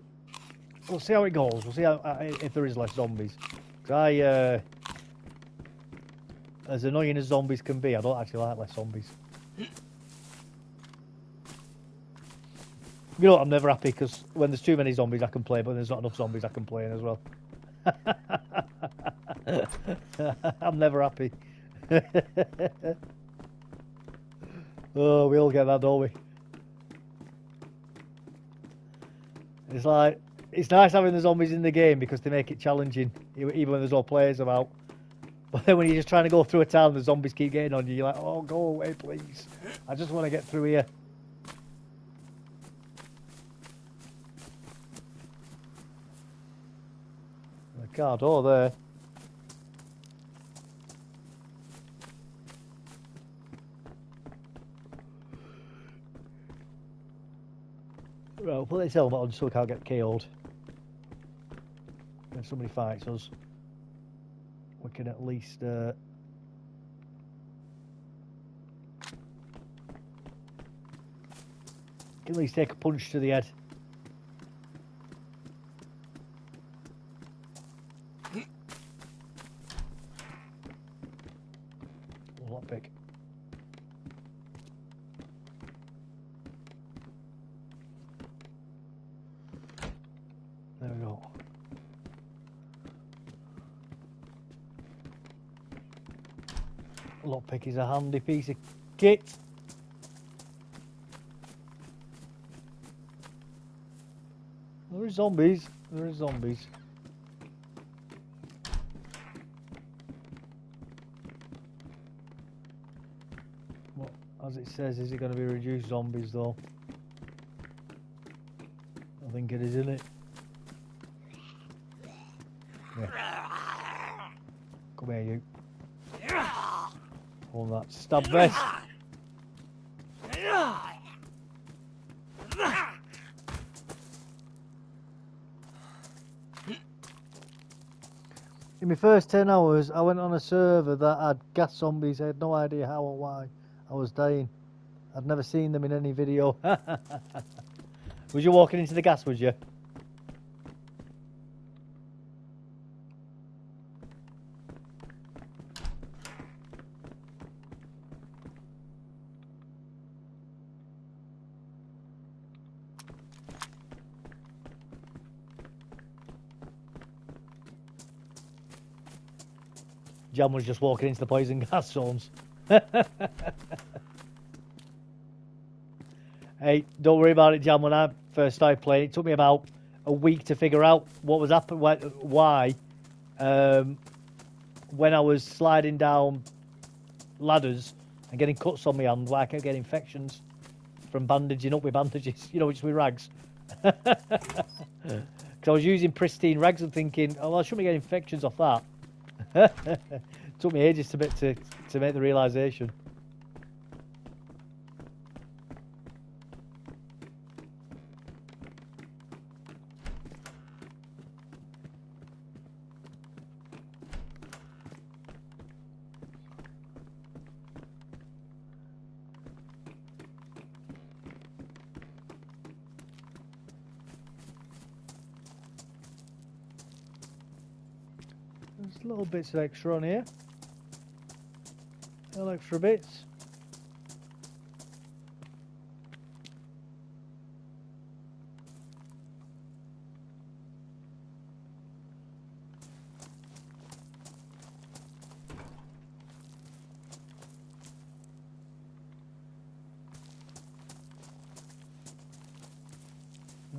we'll see how it goes. We'll see how, if there is less zombies. Because as annoying as zombies can be, I don't actually like less zombies. You know, I'm never happy because when there's too many zombies I can play, but when there's not enough zombies I can play in as well. I'm never happy. Oh, we all get that, don't we? It's like, it's nice having the zombies in the game because they make it challenging, even when there's no players about. But then when you're just trying to go through a town, the zombies keep getting on you, you're like, oh, go away, please. I just want to get through here. car door there. Right, we'll put this helmet on so we can't get KO'd. If somebody fights us, we can at least can at least take a punch to the head. Lockpick. There we go. Lockpick is a handy piece of kit. There are zombies. There are zombies. Well, as it says, is it going to be reduced zombies though? I think it is, isn't it? Yeah. Come here, you. Hold that stab vest. In my first 10 hours, I went on a server that had gas zombies. I had no idea how or why I was dying. I'd never seen them in any video. Was you walking into the gas, was you? Jam was just walking into the poison gas zones. Hey, don't worry about it, Jam. When I first started playing, it took me about a week to figure out what was happening, why. When I was sliding down ladders and getting cuts on my hand, why I kept getting infections from bandaging up with bandages, you know, just with rags. Because I was using pristine rags and thinking, oh, well, I shouldn't be getting infections off that. Took me ages to make the realisation. There's little bits of extra on here. Little extra bits.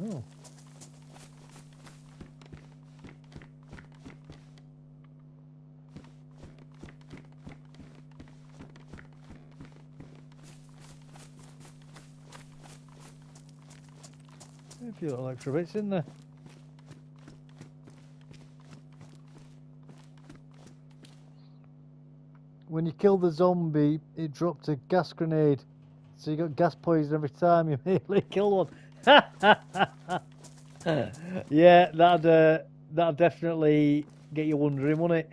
Oh. A few little extra bits in there. When you kill the zombie, it dropped a gas grenade. So you got gas poison every time you immediately kill one. Yeah, that'd definitely get you wondering, wouldn't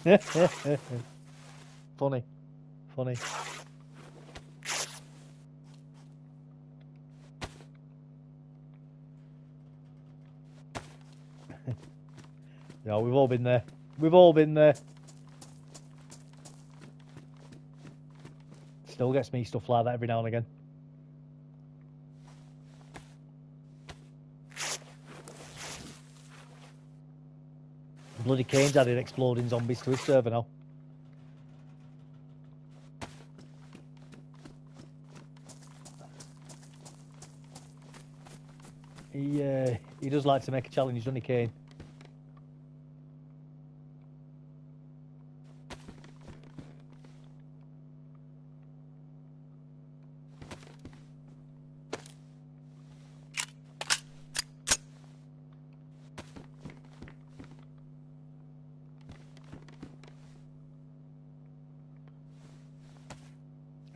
it? Funny. Yeah, we've all been there. Still gets me stuff like that every now and again. Bloody Kane's added exploding zombies to his server now. He does like to make a challenge, doesn't he, Kane?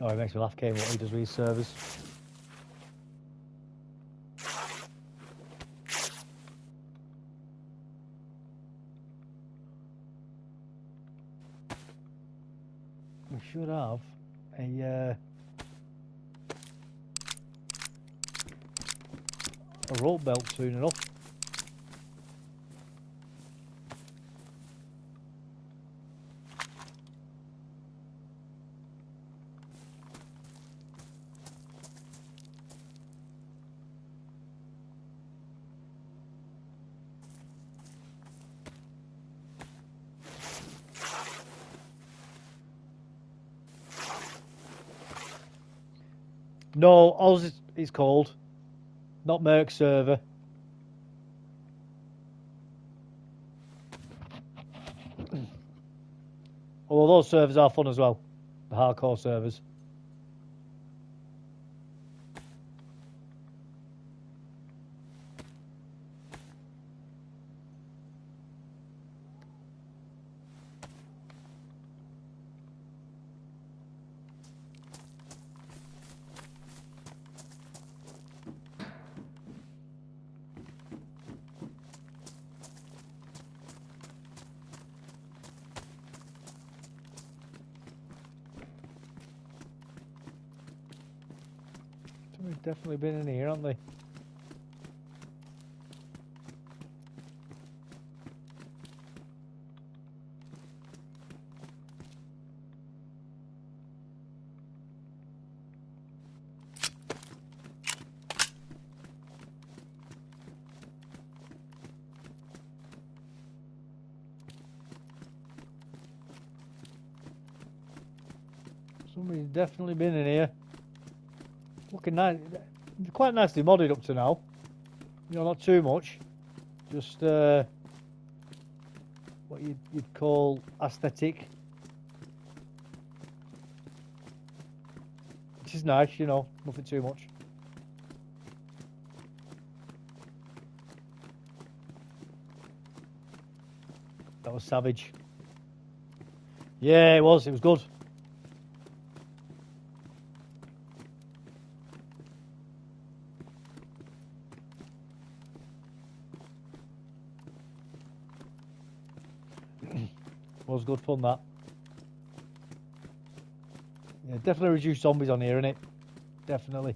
Oh, it makes me laugh, Kane, what he does with his servers. We should have a rope belt soon enough. No, Oz is called, not Merc server. Although those servers are fun as well, the hardcore servers. Somebody's definitely been in here, haven't they? Somebody's definitely been in here. Looking nice. Quite nicely modded up to now. You know, not too much. Just what you'd call aesthetic. Which is nice, you know, nothing too much. That was savage. Yeah, it was good. Was good fun, that. Yeah, definitely reduced zombies on here, innit? Definitely.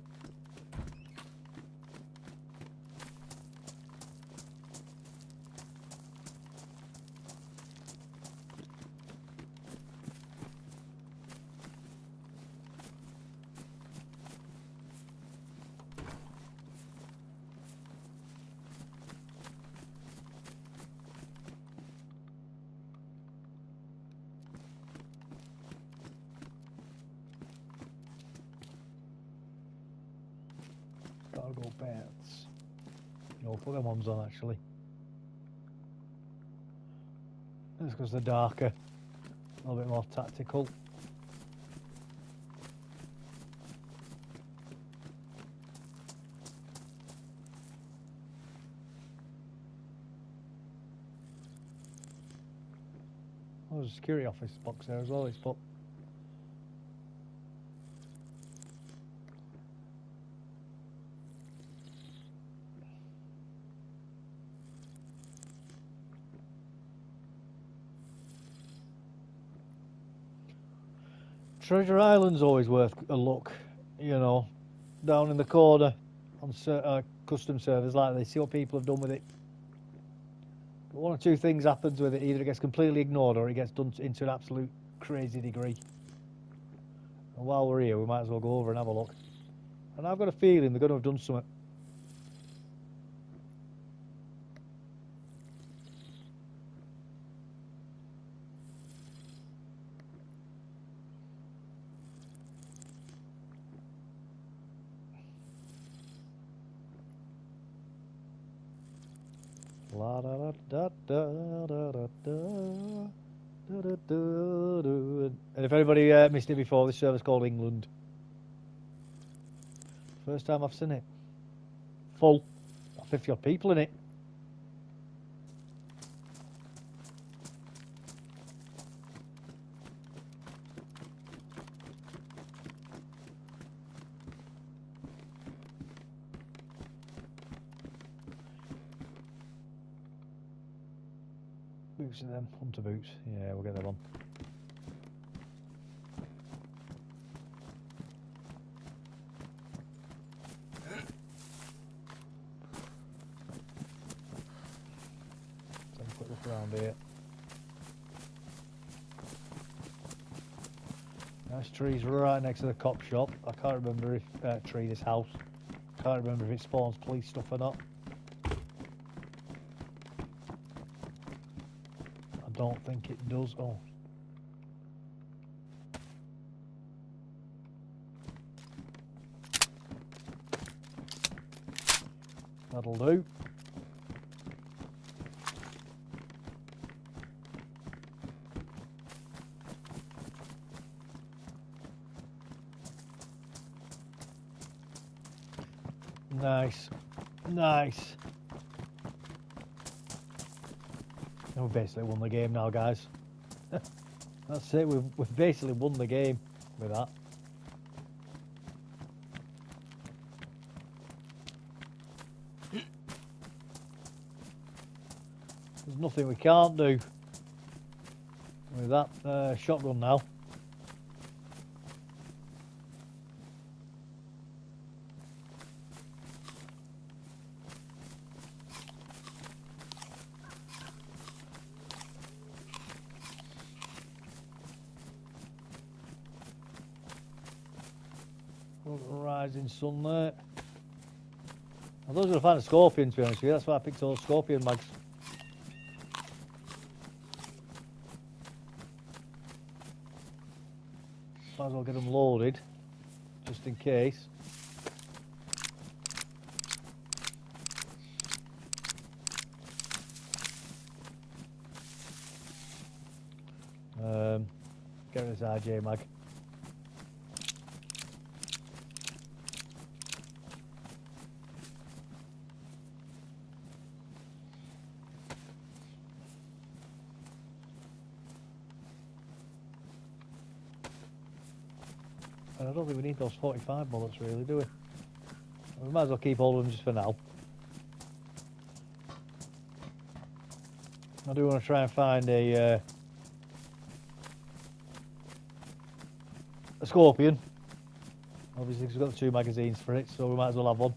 Cargo pants. No, put them ones on actually. That's because they're darker. A little bit more tactical. Oh, there's a security office box there as well, it's put. Treasure Island's always worth a look, you know, down in the corner on custom servers like this, see what people have done with it. But one or two things happens with it, either it gets completely ignored or it gets done into an absolute crazy degree. And while we're here, we might as well go over and have a look. And I've got a feeling they're going to have done something. La da da da da da da da da da. And if anybody missed it before, this server's called England. First time I've seen it. Full. Got 50 odd people in it. Boots in them, hunter boots. Yeah, we'll get them on. Let's have a quick look around here. Nice trees right next to the cop shop. I can't remember if this house. Can't remember if it spawns police stuff or not. I don't think it does. Oh. That'll do. Nice. Nice. We've basically won the game now, guys. That's it. We've basically won the game with that. There's nothing we can't do with that shotgun now. Rising sun there. I was going to find a scorpion, to be honest with you. That's why I picked all scorpion mags. Might as well get them loaded, just in case. Get rid of this RJ mag. And I don't think we need those 45 bullets really, do we? We might as well keep all of them just for now. I do want to try and find a scorpion. Obviously, because we've got the 2 magazines for it, so we might as well have one.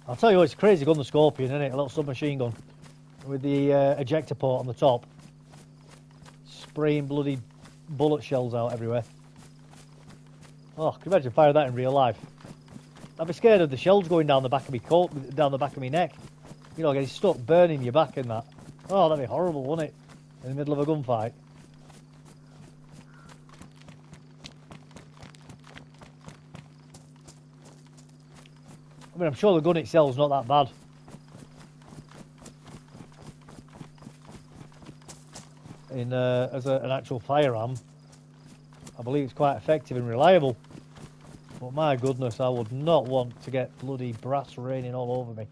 I'll tell you what, it's a crazy gun, the scorpion, isn't it? A little submachine gun with the ejector port on the top, spraying bloody bullet shells out everywhere. Oh, can you imagine firing that in real life? I'd be scared of the shells going down the back of me coat, down the back of my neck. You know, getting stuck, burning your back and that. Oh, that'd be horrible, wouldn't it? In the middle of a gunfight. I mean, I'm sure the gun itself is not that bad. As an actual firearm, I believe it's quite effective and reliable. But my goodness, I would not want to get bloody brass raining all over me.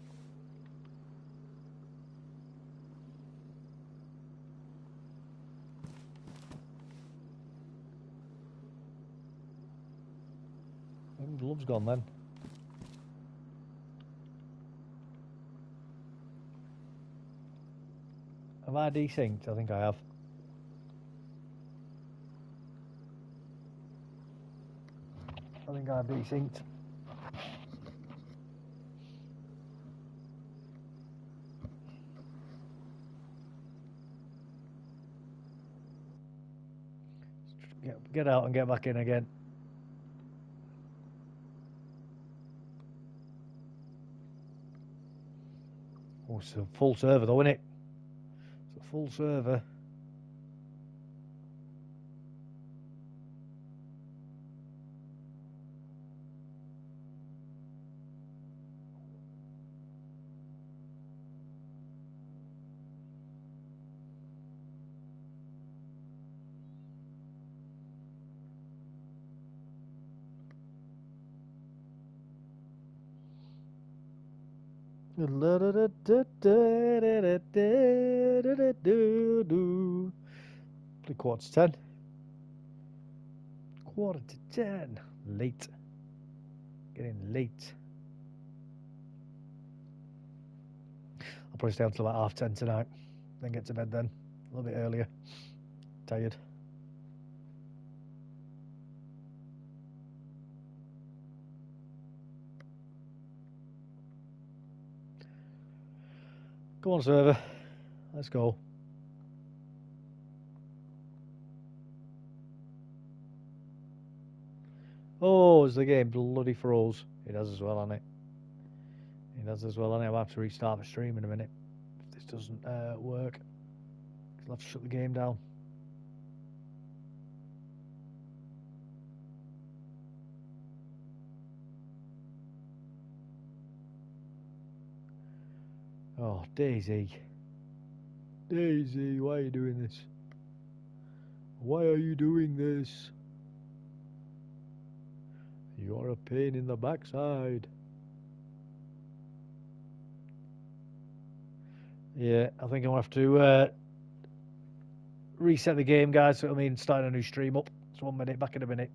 The glove's gone then. Have I desynced? I think I have. I think I've desynced. Get out and get back in again. Oh, it's a full server though, isn't it? It's a full server. Quarter to 10. Quarter to 10. Late. Getting late. I'll probably stay until about 10:30 tonight. Then get to bed then. A little bit earlier. Tired. Go on, server. Let's go. Oh, is the game bloody froze? It does as well, hasn't it? It does as well, hasn't it? I'll have to restart the stream in a minute if this doesn't work. I'll have to shut the game down. Oh, DayZ. DayZ, why are you doing this? Why are you doing this? You're a pain in the backside. Yeah, I think I'll have to reset the game, guys. So I mean, starting a new stream up. It's 1 minute, back in a minute.